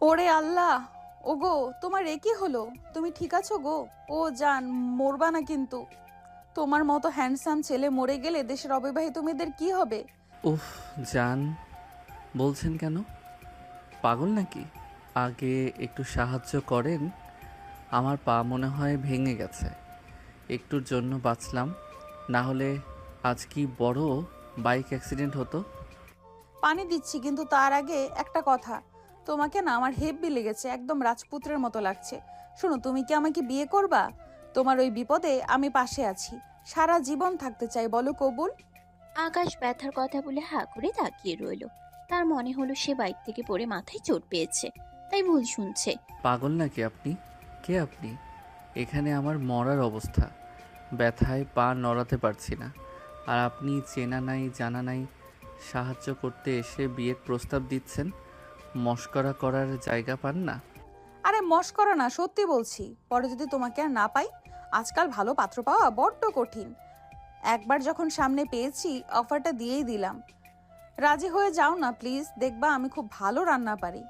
ওরে আল্লাহ! ওগো, তোমার এ কি হলো? তুমি ঠিক আছো গো? ও জান, মরবা না কিন্তু। তোমার মতো হ্যান্ডসাম ছেলে মরে গেলে দেশের অবিবাহিত মেয়েদের কি হবে? উফ, জান বলছেন কেন? পাগল নাকি? আগে একটু সাহায্য করেন। আমার পা মনে হয় ভেঙে গেছে। একটুর জন্য বাঁচলাম, না হলে আজ কি বড় বাইক অ্যাক্সিডেন্ট হতো। পানি দিচ্ছি, কিন্তু তার আগে একটা কথা। তোমাকে না আমার হেব্বি লেগেছে, একদম রাজপুত্রের মতো লাগছে। শোনো, তুমি কি আমাকে বিয়ে করবা? তোমার ওই বিপদে আমি পাশে আছি। সারা জীবন থাকতে চাই, বলো কবুল? আকাশ ব্যথার কথা বলে হা করে তাকিয়ে রইল। তার মনে হলো সে বাইক থেকে পড়ে মাথায় চোট পেয়েছে, তাই ভুল শুনছে। পাগল নাকি আপনি? কে আপনি? এখানে আমার মরার অবস্থা, ব্যথায় পা নড়াতে পারছি না। আর আপনি চেনা নাই জানা নাই সাহায্য করতে এসে বিয়ের প্রস্তাব দিচ্ছেন। মশকরা করার জায়গা পান না। আরে মশকরা না, সত্যি বলছি। পরে যদি তোমাকে আর না পাই, আজকাল ভালো পাত্র পাওয়া বড্ড কঠিন। একবার যখন সামনে পেয়েছি, অফারটা দিয়েই দিলাম। রাজি হয়ে যাও না প্লিজ, দেখবা আমি খুব ভালো রান্না পারি।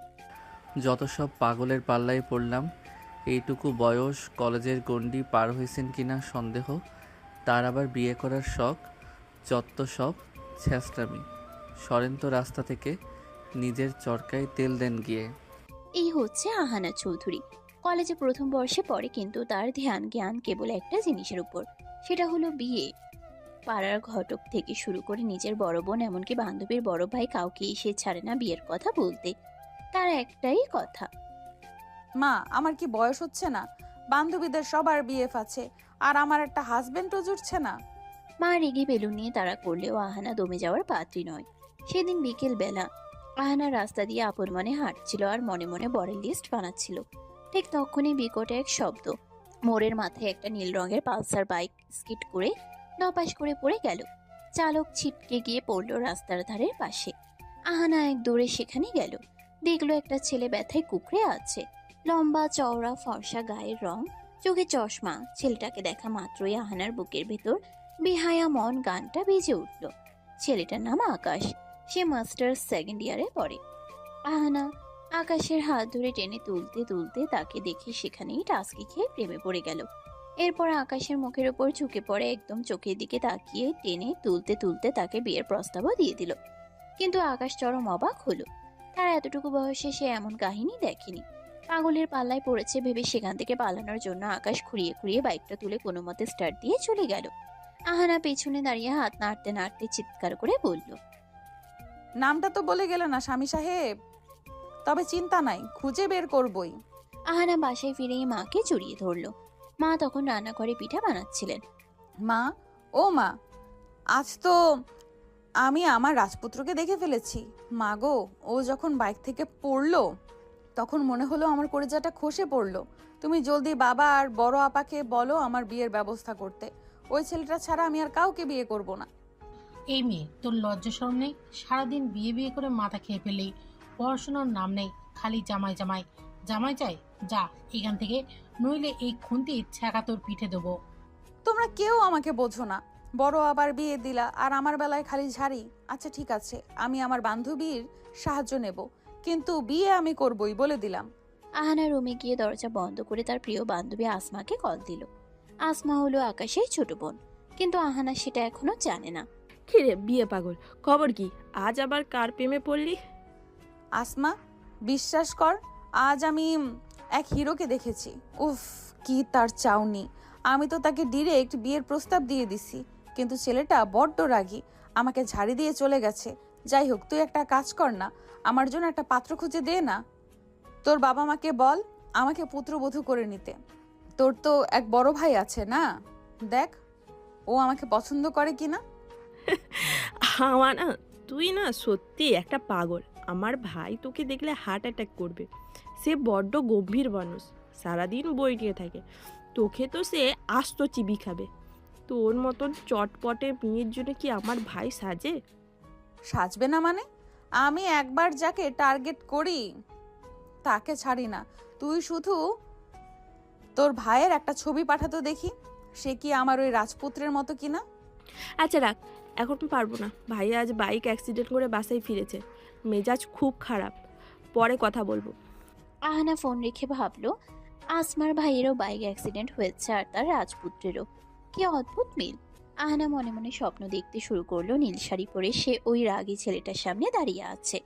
যত সব পাগলের পাল্লায় পড়লাম। এইটুকু বয়স, কলেজের গণ্ডি পার হয়েছেন কিনা সন্দেহ, তার আবার বিয়ে করার শখ। যত সব ছ্যাঁচড়ামি। সরেন তো রাস্তা থেকে, নিজের চরকায় তেল দেন গিয়ে। এই হচ্ছে আহানা চৌধুরী। কলেজে প্রথম বর্ষে পড়ে, কিন্তু তার ধ্যান জ্ঞান কেবল একটা জিনিসের উপর, সেটা হলো বিয়ে। পাড়ার ঘটক থেকে শুরু করে নিজের বড় বোন, এমনকি বান্ধবীর বড় ভাই, কাউকেই সে ছাড়ে না বিয়ের কথা বলতে। তার একটাই কথা। মা, আমার কি বয়স হচ্ছে না? বান্ধবীদের সবার বিএফ আছে, আর আমার একটা হাজবেন্ডও জুটছে না। মা রেগে বেলুন নিয়ে তাড়া করলেও আহানা দমে যাওয়ার পাত্রী নয়। সেদিন বিকেল বেলা আহানা রাস্তা দিয়ে আপন মনে হাঁটছিল আর মনে মনে বরের লিস্ট বানাচ্ছিল। ঠিক তখনই বিকট এক শব্দ। মোড়ের মাথায় একটা নীল রঙের পালসার বাইক স্কিড করে ধপাস করে পড়ে গেল। চালক ছিটকে গিয়ে পড়ল রাস্তার ধারের পাশে। আহানা এক দৌড়ে সেখানে গেল। দেখলো একটা ছেলে ব্যথায় কুঁকড়ে আছে। লম্বা চওড়া ফর্সা গায়ের রং, চোখে চশমা। ছেলেটাকে দেখা মাত্রই আহানার বুকের ভেতর বেহায়া মন গানটা বেজে উঠল। ছেলেটার নাম আকাশ। সে মাস্টার্স সেকেন্ড ইয়ারে পড়ে। আহানা আকাশের হাত ধরে টেনে তুলতে তুলতে তাকে দেখে সেখানেই টাসকি খেয়ে প্রেমে পড়ে গেল। এরপর আকাশের মুখের উপর ঝুঁকে পড়ে একদম চোখের দিকে তাকিয়ে টেনে তুলতে তুলতে তাকে বিয়ের প্রস্তাবও দিয়ে দিল। কিন্তু আকাশ চরম অবাক হলো। তার এতটুকু বয়সে সে এমন কাহিনী দেখেনি। পাগলের পাল্লায় পড়েছে ভেবে সেখান থেকে পালানোর জন্য আকাশ খুঁড়িয়ে খুঁড়িয়ে বাইকটা তুলে কোনো মতে স্টার্ট দিয়ে চলে গেল। আহানা পেছনে দাঁড়িয়ে হাত নাড়তে নাড়তে চিৎকার করে বলল, নামটা তো বলে গেলে না স্বামী সাহেব। তবে চিন্তা নাই, খুঁজে বের করবই। আহানা বাসায় ফিরেই মাকে জড়িয়ে ধরল। মা তখন রান্নাঘরে পিঠা বানাচ্ছিলেন। মা, ও মা, আজ তো আমি আমার রাজপুত্রকে দেখে ফেলেছি। মা গো, ও যখন বাইক থেকে পড়লো, তখন মনে হলো আমার কলিজাটা খসে পড়লো। তুমি জলদি বাবা আর বড় আপাকে বলো আমার বিয়ের ব্যবস্থা করতে। ওই ছেলেটা ছাড়া আমি আর কাউকে বিয়ে করব না। এই মেয়ে, তোর লজ্জা শরম নেই? সারাদিন বিয়ে বিয়ে করে মাথা খেয়ে ফেললি, পড়াশোনার নাম নেই, খালি জামাই জামাই জামাই চাই। যা এখান থেকে, নইলে এই খুন্তি ছ্যাঁকা তোর পিঠে দেবো। তোমরা কেউ আমাকে বোঝো না। বড় আবার বিয়ে দিলা, আর আমার বেলায় খালি ঝাড়ি। আচ্ছা ঠিক আছে, আমি আমার বান্ধবীর সাহায্য নেব, কিন্তু বিয়ে আমি করবই বলে দিলাম। আহানা রুমে গিয়ে দরজা বন্ধ করে তার প্রিয় বান্ধবী আসমাকে কল দিল। আসমা হলো আকাশের ছোট বোন, কিন্তু আহানা সেটা এখনো জানে না। কিরে বিয়ে পাগল, খবর কি? আজ আবার কার প্রেমে পড়লি? আসমা, বিশ্বাস কর, আজ আমি এক হিরোকে দেখেছি। উফ, কি তার চাউনি! আমি তো তাকে ডিরেক্ট বিয়ের প্রস্তাব দিয়ে দিছি, কিন্তু ছেলেটা বড্ড রাগী, আমাকে ঝাড়ি দিয়ে চলে গেছে। যাই হোক, তুই একটা কাজ কর না, আমার জন্য একটা পাত্র খুঁজে দে না। তোর বাবা মাকে বল আমাকে পুত্রবধূ করে নিতে। তোর তো এক বড় ভাই আছে না, দেখ ও আমাকে পছন্দ করে কিনা। আমার না, তুই না সত্যি একটা পাগল। আমার ভাই তোকে দেখলে হার্ট অ্যাটাক করবে। সে বড্ড গম্ভীর মানুষ, সারাদিন বই নিয়ে থাকে। তোকে তো সে আস্ত চিবি খাবে। তোর মতন চটপটে মেয়ের জন্য কি আমার ভাই সাজে? সাজবে না মানে? আমি একবার যাকে টার্গেট করি তাকে ছাড়ি না। তুই শুধু তোর ভাইয়ের একটা ছবি পাঠাতো দেখি, সে কি আমার ওই রাজপুত্রের মতো কিনা। আচ্ছা রাখ, এখন পারবো না। ভাই আজ বাইক অ্যাক্সিডেন্ট করে বাসায় ফিরেছে, মেজাজ খুব খারাপ। পরে কথা বলবো। আহানা ফোন রেখে ভাবলো আসমার ভাইয়েরও বাইক অ্যাক্সিডেন্ট হয়েছে আর তার রাজপুত্রেরও। কি অদ্ভুত মিল। আহানা মনে মনে স্বপ্ন দেখতে শুরু করলো নীল শাড়ি পরে সে ওই রাগী ছেলেটার সামনে দাঁড়িয়ে আছে,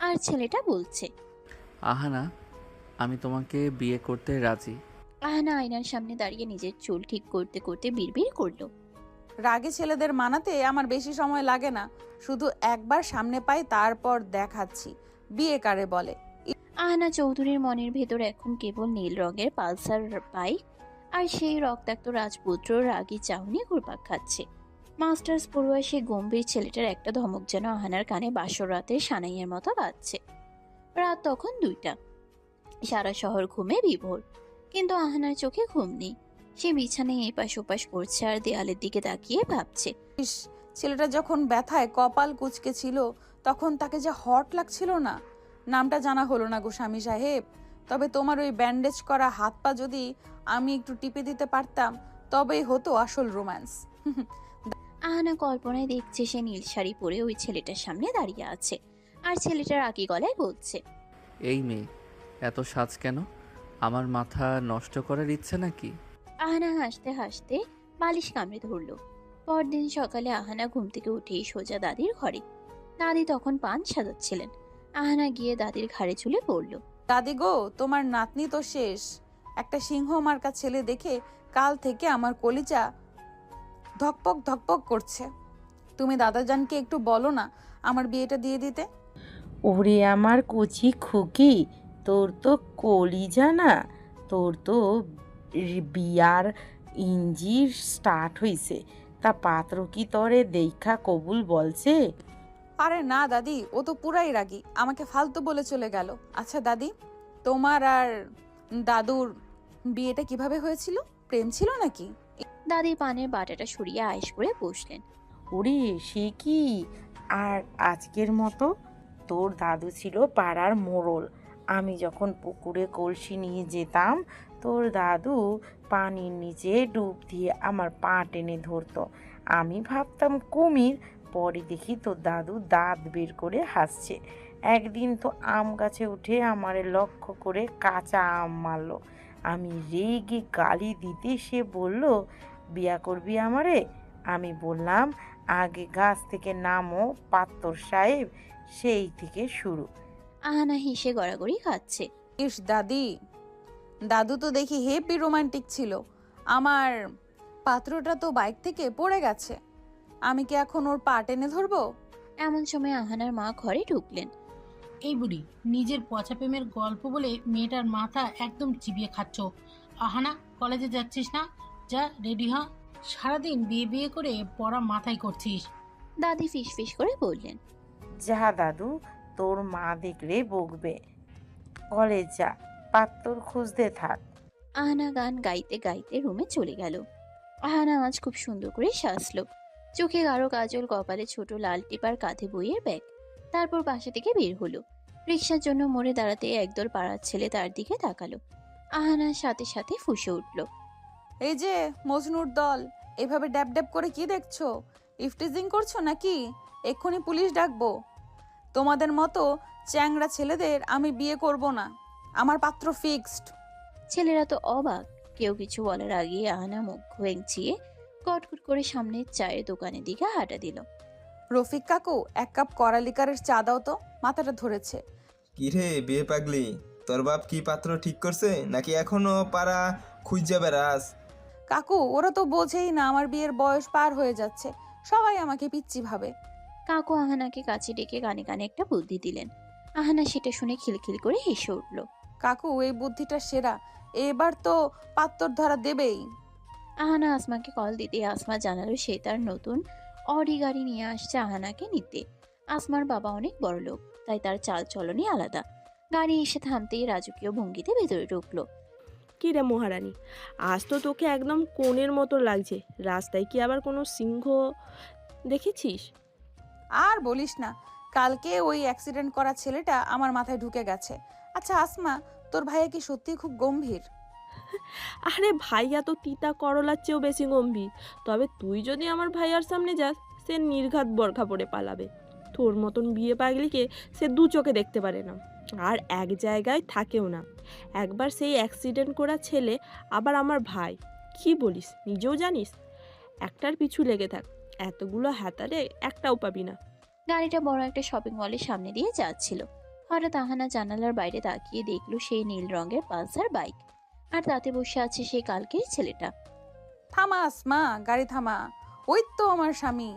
আর ছেলেটা বলছে। আহানা, আমি তোমাকে বিয়ে করতে রাজি। আহানা আয়নার সামনে দাঁড়িয়ে নিজের চুল ঠিক করতে করতে বিড়বিড় করলো। রাগে ছেলেদের মানাতে আমার বেশি সময় লাগে না, শুধু একবার সামনে পাই তারপর দেখাচ্ছি বিয়ে কারে বলে। আহানা চৌধুরীর মনের ভেতর এখন কেবল নীল রঙের পালসার বাইক আর সেই রক্তাক্ত রাজপুত্র রাগী চাহনি ঘুরপাক খাচ্ছে। মাস্টার্স পড়ুয়া সে গম্ভীর ছেলেটার একটা ধমক যেন আহানার কানে বাসর রাতের সানাইয়ের মতো বাজছে। রাত তখন 2টা, সারা শহর ঘুমে বিভোর, কিন্তু আহানার চোখে ঘুম নেই। সে বিছানায় এপাশ ওপাশ করছে আর দেয়ালের দিকে তাকিয়ে ভাবছে। ইস, ছেলেটা যখন ব্যথায় কপাল কুঁচকে ছিল তখন তাকে যে হট লাগছিল না। নামটা জানা হলো না গো স্বামী সাহেব, তবে তোমার ওই ব্যান্ডেজ করা হাত পা যদি আমি একটু টিপে দিতে পারতাম তবেই হতো আসল রোম্যান্স। আহানা কল্পনায় দেখছে সে নীল শাড়ি পরে ওই ছেলেটার সামনে দাঁড়িয়ে আছে আর ছেলেটার আকি গলায় বলছে। এই মেয়ে, এত সাজ কেন? আমার মাথা নষ্ট করার ইচ্ছে নাকি? আহানা হাসতে হাসতে বালিশ কামড়ে ধরল। পরদিন সকালে আহানা ঘুম থেকে উঠেই সোজা দাদির ঘরে। দাদি তখন পান সাজাচ্ছিলেন। আহানা গিয়ে দাদির ঘাড়ে চুলে পড়ল। দাদি গো, তোমার নাতনি তো শেষ। একটা সিংহ মার্কা ছেলে দেখে কাল থেকে আমার কলিজা ধকপক ধকপক করছে। তুমি দাদাজানকে একটু বলো না আমার বিয়েটা দিয়ে দিতে। ওরে আমার কচি খুকি, তোর তো কলিজা না, তোর তো বিয়ার ইঞ্জির স্টার্ট হইছে। তা পাত্র কি তরে দেখা কবুল বলছে? আরে না দাদি, ও তো পুরাই রাগী, আমাকে ফালতু বলে চলে গেল। আচ্ছা দাদি, তোমার আর দাদুর বিয়েটা কিভাবে হয়েছিল? প্রেম ছিল নাকি? দাদি পানের বাটাটা সরিয়ে আয়েশ করে বসলেন। ওরে সে কি আর আজকের মতো? তোর দাদু ছিল পাড়ার মোড়ল। আমি যখন পুকুরে কলসি নিয়ে যেতাম তোর দাদু পানির নিচে ডুব দিয়ে আমার পা টেনে ধরতো। আমি ভাবতাম কুমির, পরে দেখি তোর দাদু দাঁত বের করে হাসছে। একদিন তো আম গাছে উঠে আমারে লক্ষ্য করে কাঁচা আম মারলো। আমি রেগে গালি দিতে সে বলল, বিয়া করবি আমারে? আমি বললাম, আগে গাছ থেকে নামো পাত্তর সাহেব। সেই থেকে শুরু। আহানা হেসে গড়াগড়ি খাচ্ছে। ইস দাদি, দাদু তো দেখি হেপি রোমান্টিক ছিল। আমার পাত্রটা তো বাইক থেকে পড়ে গেছে, আমি কি এখন ওর পা টেনে ধরবো? এমন সময় আহানার মা ঘরে ঢুকলেন। এই বুড়ি, নিজের পচা প্রেমের গল্প বলে মেয়েটার মাথা একদম চিবিয়ে খাচ্ছ। আহানা, কলেজে যাচ্ছিস না? যা রেডি হ। সারাদিন বিয়ে বিয়ে করে পড়া মাথায় করছিস। দাদি ফিসফিস করে বললেন। যা দাদু, তোর মা দেখলে বকবে। কলেজ যা, পাত্তর খুঁজতে থাক। আহানা গান গাইতে গাইতে রুমে চলে গেল। আহানা আজ খুব সুন্দর করে সাজলো। চোখে গাঢ় কাজল, কপালে ছোট লাল টিপার, কাঁধে বইয়ের ব্যাগ। তারপর বাসা থেকে বের হলো। রিকশার জন্য মোড়ে দাঁড়াতে একদল পাড়ার ছেলে তার দিকে তাকালো। আহানার সাথে সাথে ফুঁসে উঠল। এই যে মজনুর দল, এভাবে ড্যাব ড্যাব করে কি দেখছো? ইফটিজিং করছো নাকি? এক্ষুনি পুলিশ ডাকবো। তোমাদের মতো চ্যাংড়া ছেলেদের আমি বিয়ে করব না, আমার পাত্র ফিক্সড। ছেলেরা তো অবাক। কেউ কিছু বলার আগে আহানা মুখ ভেঙচিয়ে কটকট করে সামনের চায়ের দোকানের দিকে হাঁটা দিল। রফিক কাকু, এক কাপ করালিকারের চা দাও তো, মাথাটা ধরেছে। কিরে বিয়ে পাগলি, তোর বাপ কি পাত্র ঠিক করছে নাকি এখনো পাড়া খুঁজে বেড়াস? কাকু, ওরা তো বোঝেই না আমার বিয়ের বয়স পার হয়ে যাচ্ছে, সবাই আমাকে পিচ্চি ভাবে। কাকু আহানাকে কাছে ডেকে কানে কানে একটা বুদ্ধি দিলেন। আহানা সেটা শুনে খিলখিল করে হেসে উঠল। কাকু, এই বুদ্ধিটা সেরা, এবার তো পাত্তর ধরা দেবেই। আহানা আসমাকে কল দিতে আসমা জানালো সে তার নতুন অডি গাড়ি নিয়ে আসছে আহানাকে নিতে। আসমার বাবা অনেক বড় লোক, তাই তার চাল চলনই আলাদা। গাড়ি এসে থামতেই রাজকীয় ভঙ্গিতে ভেতরে ঢুকলো। কি রে মহারানী, আজ তো তোকে একদম কোণের মতো লাগছে। রাস্তায় কি আবার কোনো সিংহ দেখেছিস? আর বলিস না, কালকে ওই অ্যাক্সিডেন্ট করা ছেলেটা আমার মাথায় ঢুকে গেছে। আচ্ছা আসমা, তোর ভাইয়া কি সত্যি খুব গম্ভীর? আরে ভাইয়া তো তিতা করলার চেয়েও বেশি গম্ভীর। তবে তুই যদি আমার ভাইয়ার সামনে যাস, সে নির্ঘাত বরখা পরে পালাবে। তোর মতন বিয়ে পাগলিকে সে দু চোখে দেখতে পারে না। আর এক জায়গায় থাকেও না। একবার সেই অ্যাক্সিডেন্ট করা ছেলে, আবার আমার ভাই। কি বলিস, নিজেও জানিস? একটার পিছু লেগে থাক, এতগুলো হাতারে একটাও পাবি না। গাড়িটা বড় একটা শপিং মলের সামনে দিয়ে যাচ্ছিল। হঠাৎ আহানা জানালার বাইরে তাকিয়ে দেখলো সেই নীল রঙের পালসার বাইক, আর তাতে বসে আছে সেই কালকের ছেলেটা। থামা আসমা, গাড়ি থামা, ওই তো আমার স্বামী।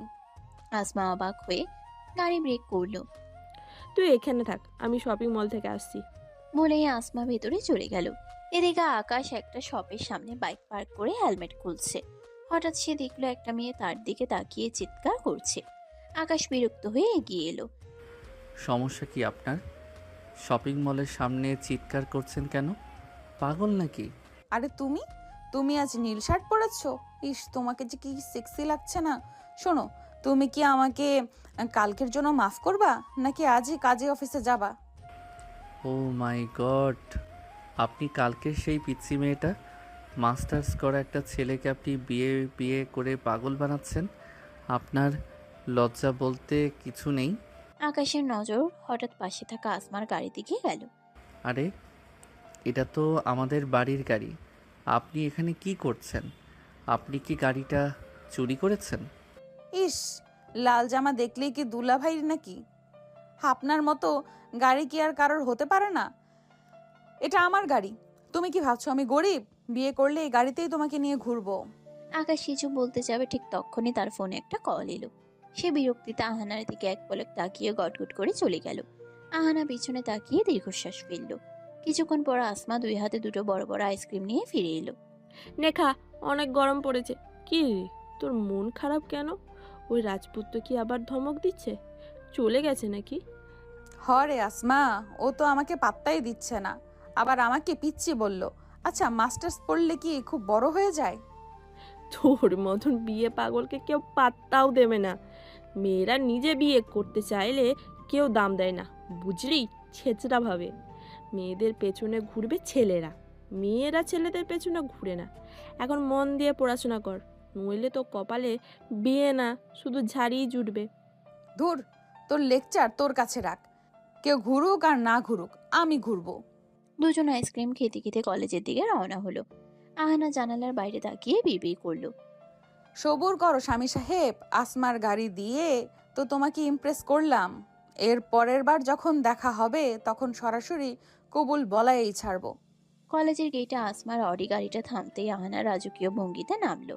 আসমা অবাক হয়ে গাড়ি ব্রেক করলো। তুই এখানে থাক, আমি শপিং মল থেকে আসছি। বলেই আসমা ভেতরে চলে গেল। এদিকে আকাশ একটা শপের সামনে বাইক পার্ক করে হেলমেট খুলছে। হঠাৎ সে দেখলো একটা মেয়ে তার দিকে তাকিয়ে চিৎকার করছে। আকাশ বিরক্ত হয়ে এগিয়ে এলো। সমস্যা কি আপনার? শপিং মলের সামনে চিৎকার করছেন কেন? পাগল নাকি? আরে তুমি তুমি আজ নীল শার্ট পরেছো? ইস, তোমাকে যে কি সেক্সি লাগছে না। শোনো, তুমি কি আমাকে কালকের জন্য মাফ করবা, নাকি আজই কাজে অফিসে যাবা? ও মাই গড, আপনি কালকের সেই পিচ্ছি মেয়েটা, মাস্টার্স করা একটা ছেলেকে আপনি বিয়ে বিয়ে করে পাগল বানাচ্ছেন? আপনার লজ্জা বলতে কিছু নেই? আকাশের নজর হঠাৎ পাশে থাকা আসমার গাড়ির দিকে গেল। আরে, এটা তো আমাদের বাড়ির গাড়ি। আপনি এখানে কি করছেন? আপনি কি গাড়িটা চুরি করেছেন? ইস, লাল জামা দেখলেই কি দুলা ভাই নাকি? আপনার মতো গাড়ি কি আর কারোর হতে পারে না? এটা আমার গাড়ি। তুমি কি ভাবছো আমি গরিব? বিয়ে করলে এই গাড়িতেই তোমাকে নিয়ে ঘুরবো। আকাশ কিছু বলতে যাবে, ঠিক তখনই তার ফোনে একটা কল এলো। সে বিরক্তিতে আহানার দিকে এক পলক তাকিয়ে গটগট করে চলে গেল। আহানা পিছনে তাকিয়ে দীর্ঘশ্বাস ফেলল। কিছুক্ষণ পর আসমা দুই হাতে দুটো বড় বড় আইসক্রিম নিয়ে ফিরে এলো। নেখা, অনেক গরম পড়েছে। কি রে, তোর মন খারাপ কেন? ওই রাজপুত্র কি আবার ধমক দিচ্ছে? চলে গেছে নাকি? হরে আসমা, ও তো আমাকে পাত্তাই দিচ্ছে না, আবার আমাকে পিচ্ছি বলল। আচ্ছা, মাস্টার্স পড়লে কি খুব বড় হয়ে যায়? তোর মতন বিয়ে পাগলকে কেউ পাত্তাও দেবে না। মেয়েরা নিজে বিয়ে করতে চাইলে কেউ দাম দেয় না, বুঝলি? ছেচরা ভাবে মেয়েদের পেছনে ঘুরবে ছেলেরা, মেয়েরা ছেলেদের পেছনে ঘুরে না। এখন মন দিয়ে পড়াশোনা কর, নইলে তো কপালে বিয়ে না, শুধু ঝাড়িই জুটবে। ধুর, তোর লেকচার তোর কাছে রাখ। কেউ ঘুরুক আর না ঘুরুক, আমি ঘুরবো। দুজন আইসক্রিম খেতে খেতে কলেজের দিকে রওনা হলো। আহানা জানালার বাইরে তাকিয়ে বিড়বিড় করলো। সবুর করো স্বামী সাহেব, আসমার গাড়ি দিয়ে তো তোমাকে ইমপ্রেস করলাম। এর পরের বার যখন দেখা হবে তখন সরাসরি কবুল বলাই ছাড়বো। কলেজের গেটে আসমার অডি গাড়িটা থামতেই আহানা রাজকীয় ভঙ্গিতে নামলো।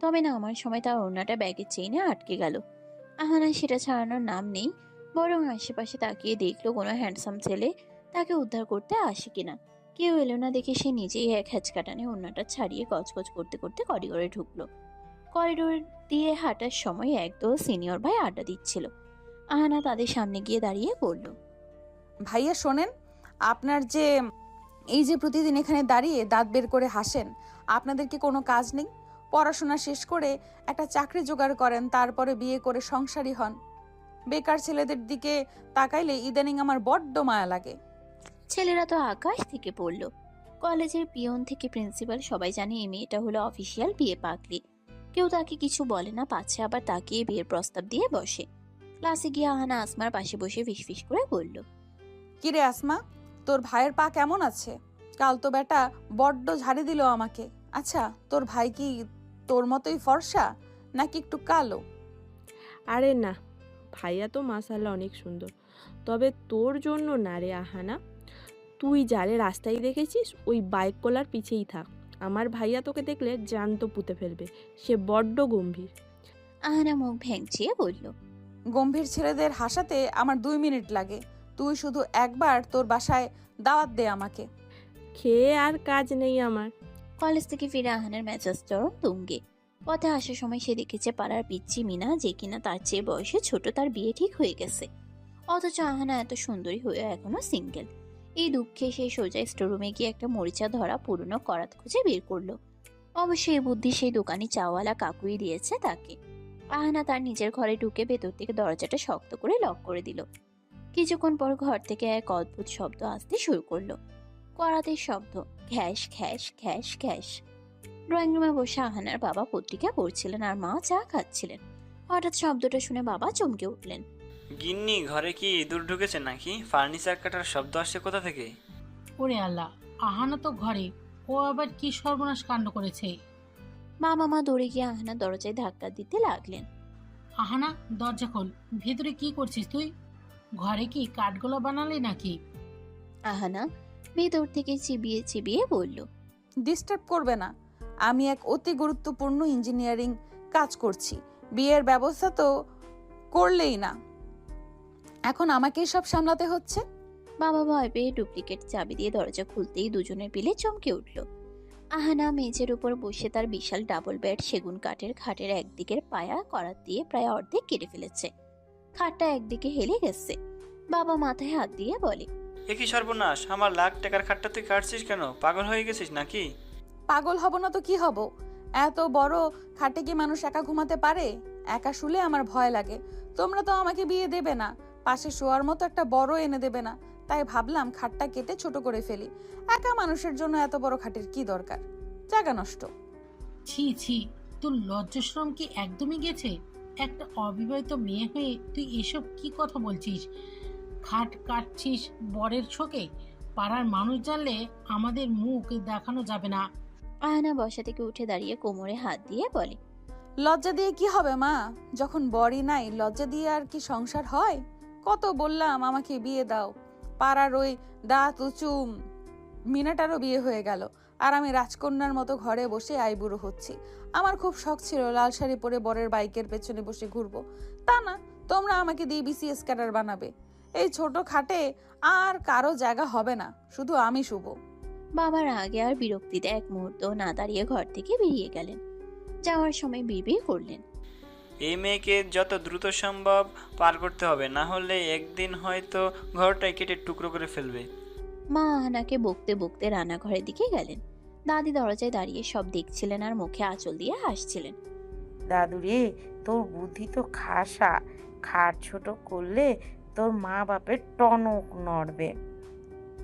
তবে নামার সময় তার ওড়নাটা ব্যাগের চেইনে আটকে গেল। আহানা সেটা ছাড়ানোর নাম নেই, বরং আশেপাশে তাকিয়ে দেখলো কোনো হ্যান্ডসাম ছেলে তাকে উদ্ধার করতে আসে কিনা। কেউ এলো না দেখে সে নিজেই এক হ্যাচকাটানে ওড়নাটা ছাড়িয়ে গজগজ করতে করতে করিডোরে ঢুকলো। করিডোর দিয়ে হাঁটার সময় একদল সিনিয়র ভাই আড্ডা দিচ্ছিল। আহানা তাদের সামনে গিয়ে দাঁড়িয়ে বলল, ভাইয়া শোনেন, আপনার যে এই যে প্রতিদিন এখানে দাঁড়িয়ে দাঁত বের করে হাসেন, আপনাদের কি কোনো কাজ নেই? পড়াশোনা শেষ করে একটা চাকরি জোগাড় করেন, তারপরে বিয়ে করে সংসারী হন। বেকার ছেলেদের দিকে তাকাইলে ইদানিং আমার বড্ড মায়া লাগে। ছেলেরা তো আকাশ থেকে পড়ল। কলেজের পিয়ন থেকে প্রিন্সিপাল সবাই জানে এই মেয়েটা হলো অফিসিয়াল বিয়ে পাগলি। কেউ তাকে কিছু বলে না, পাছে আবার তাকিয়ে বিয়ের প্রস্তাব দিয়ে বসে। ক্লাসে গিয়ে আহানা আসমার পাশে বসে ফিসফিস করে বলল, কিরে আসমা, তোর ভাইয়ের পা কেমন আছে? কাল তো বেটা বড্ড ঝাড়ি দিল আমাকে। আচ্ছা, তোর ভাই কি তোর মতোই ফর্সা, নাকি একটু কালো? আরে না, ভাইয়া তো মাশাআল্লাহ অনেক সুন্দর, তবে তোর জন্য না রে আহানা। তুই যারে রাস্তায় দেখেছিস ওই বাইক কলার পিছেই থাক। আমার ভাইয়া তোকে দেখলে জ্যান্ত পুঁতে ফেলবে, সে বড্ড গম্ভীর। আহানা মুখ ভেঙচিয়ে বলল, গম্ভীর ছেলেদের হাসাতে আমার 2 মিনিট লাগে। তুই শুধু একবার তোর বাসায় দাওয়াত দে আমাকে। খেয়ে আর কাজ নেই আমার। কলেজ থেকে ফিরে আহানের মেজাজ চরম তুঙ্গে। পথে আসার সময় সে দেখেছে পাড়ার পিচ্চি মিনা, যে কিনা তার চেয়ে বয়সে ছোট, তার বিয়ে ঠিক হয়ে গেছে। অথচ আহানা এত সুন্দরী হয়েও এখনো সিঙ্গেল। এই দুঃখে সে সোজা স্টোররুমে গিয়ে একটা মরিচা ধরা পুরনো করাত খুঁজে বের করলো। অবশ্যই এই বুদ্ধি সেই দোকানি চাওয়ালা কাকুই দিয়েছে তাকে। আহানা তার নিজের ঘরে ঢুকে ভেতর থেকে দরজাটা শক্ত করে লক করে দিল। কিছুক্ষণ পর ঘর থেকে এক অদ্ভুত শব্দ আসতে শুরু করলো। করাতের শব্দ, ঘ্যাস ঘ্যাস ঘ্যাস ঘ্যাস। ড্রয়িং রুমে বসে আহানার বাবা পত্রিকা পড়ছিলেন আর মা চা খাচ্ছিলেন। হঠাৎ শব্দটা শুনে বাবা চমকে উঠলেন। গিন্নি, ঘরে কি ইঁদুর ঢুকেছে নাকি? ফার্নিচার কাটার শব্দ আসছে কোথা থেকে? ওরে আল্লাহ, আহানা তো ঘরে, ও আবার কি সর্বনাশ কাণ্ড করেছে। মা মামা দৌড়ে গিয়ে আহানা দরজায় ধাক্কা দিতে লাগলেন। আহানা, দরজা খোল, ভেতরে কি করছিস তুই? ঘরে কি কাঠগোলা বানালি নাকি? আহানা ভেতর থেকে চিবিয়ে চিবিয়ে বলল। ডিস্টার্ব করবে না, আমি এক অতি গুরুত্বপূর্ণ ইঞ্জিনিয়ারিং কাজ করছি। বিয়ের ব্যবস্থা তো করলেই না, এখন আমাকেই সব সামলাতে হচ্ছে। বাবা ভয় পেয়ে ডুপ্লিকেট চাবি দিয়ে দরজা খুলতেই দুজনের পিলে চমকে উঠল। আহানা মেঝের উপর বসে তার বিশাল ডাবল বেড সেগুন কাঠের খাটের একদিকের পায়া করাত দিয়ে প্রায় অর্ধেক কেটে ফেলেছে। খাটটা একদিকে হেলে গেছে। বাবা মাথায় হাত দিয়ে বলে, এ কি সর্বনাশ! আমার লাখ টাকার খাটটা তুই কাটছিস কেন? পাগল হয়ে গেছিস নাকি? পাগল হব না তো কি হব? এত বড় খাটে কি মানুষ একা ঘুমাতে পারে? একা শুলে আমার ভয় লাগে। তোমরা তো আমাকে বিয়ে দেবে না, পাশে শোয়ার মতো একটা বড় এনে দেবে না, তাই ভাবলাম খাটটা কেটে ছোট করে ফেলি। একা মানুষের জন্য এত বড় খাটের কি দরকার? জায়গা নষ্ট। ছি ছি, তোর লজ্জাশরম কি একদমই গেছে? একটা অবিবাহিত মেয়ে হয়ে তুই এসব কি কথা বলছিস? খাট কাটছিস বরের শোকে? পাড়ার মানুষ জানলে আমাদের মুখ দেখানো যাবে না। আহানা বসা থেকে উঠে দাঁড়িয়ে কোমরে হাত দিয়ে বলে, লজ্জা দিয়ে কি হবে মা? যখন বরই নাই, লজ্জা দিয়ে আর কি সংসার হয়? কত বললাম আমাকে বিয়ে দাও, পাড়ার ওই দাঁত উঁচু মিনাটারও বিয়ে হয়ে গেল, আর আমি রাজকন্যার মতো ঘরে বসে আইবুড়ো হচ্ছি। আমার খুব শখ ছিল লাল শাড়ি পরে বরের বাইকের পেছনে বসে ঘুরবো, তা না, তোমরা আমাকে দিয়ে বিসিএস ক্যাডার বানাবে। এই ছোট খাটে আর কারো জায়গা হবে না, শুধু আমি শুভ। বাবার আগে আর বিরক্তিতে এক মুহূর্ত না দাঁড়িয়ে ঘর থেকে বেরিয়ে গেলেন। যাওয়ার সময় বিড়বিড় করলেন, এই মেয়েকে যত দ্রুত সম্ভব পার করতে হবে, না হলে একদিন হয়তো ঘরটাই কেটে টুকরো করে ফেলবে। মা আহানাকে বকতে বকতে রান্নাঘরের দিকে গেলেন। দাদি দরজায় দাঁড়িয়ে সব দেখছিলেন আর মুখে আঁচল দিয়ে হাসছিলেন। দাদু রে, তোর বুদ্ধি তো খাসা। খাট ছোট করলে তোর মা বাপের টনক নড়বে।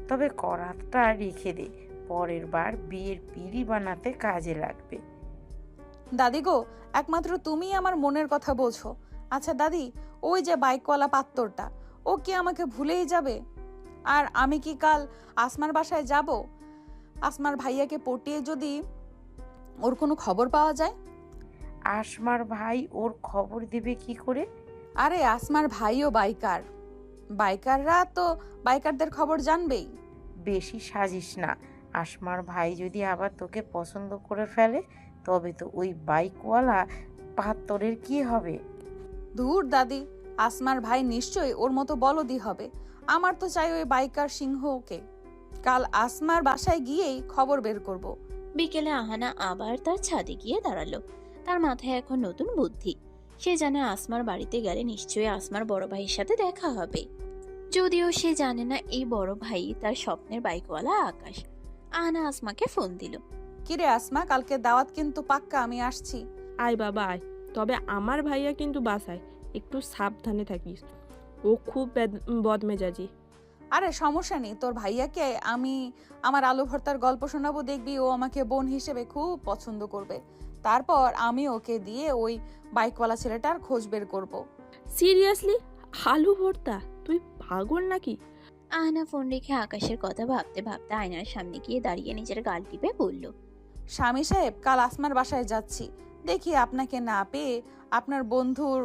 তবে করাতটা রেখে দে, পরের বার বিয়ের পিঁড়ি বানাতে কাজে লাগবে। দাদি গো, একমাত্র তুমিই আমার মনের কথা বোঝো। আচ্ছা দাদি, ওই যে বাইকওয়ালা পাত্তরটা, ও কি আমাকে ভুলেই যাবে? আর আমি কি কাল আসমার বাসায় যাব? আসমার ভাইয়াকে পটিয়ে যদি ওর কোনো খবর পাওয়া যায়? আসমার ভাই ওর খবর দেবে কি করে? আরে আসমার ভাইও বাইকার, বাইকাররা তো বাইকারদের খবর জানবেই। বেশি সাজিস না। আসমার ভাই যদি আবার তোকে পছন্দ করে ফেলে, তবে তো ওই বাইকওয়ালা পাত্তরের কি হবে? ধুর দাদি, আসমার ভাই নিশ্চয়ই ওর মতো বলদি হবে। আমার তো চাই ওই বাইকার সিংহকে। কাল আসমার বাসায় গিয়েই খবর বের করব। বিকেলে আহানা আবার তার ছাদে গিয়ে দাঁড়ালো। তার মাথায় এখন নতুন বুদ্ধি। সে জানে আসমার বাড়িতে গেলে নিশ্চয়ই আসমার বড় ভাইয়ের সাথে দেখা হবে। যদিও সে জানে না এই বড় ভাই তার স্বপ্নের বাইকওয়ালা আকাশ। আহানা আসমাকে ফোন দিল। কিরে আসমা, কালকে দাওয়াত কিন্তু পাক্কা, আমি আসছি। আয় বাবা আয়, তবে আমার ভাইয়া কিন্তু বাসায়, একটু সাবধানে থাকিস, ও খুব বদমেজাজি। আরে সমস্যা নেই, তোর ভাইয়াকে আমি আমার আলু ভর্তার গল্প শোনাবো, দেখবি ও আমাকে বোন হিসেবে খুব পছন্দ করবে। তারপর আমি ওকে দিয়ে ওই বাইকওয়ালা ছেলেটার খোঁজ বের করব। সিরিয়াসলি? আলু ভর্তা? তুই পাগল নাকি? আহানা ফোন রেখে আকাশের কথা ভাবতে ভাবতে আয়নার সামনে গিয়ে দাঁড়িয়ে নিজের গাল টিপে বলল, স্বামী সাহেব, কাল আসমার বাসায় যাচ্ছি, দেখি আপনাকে না পেয়ে আপনার বন্ধুর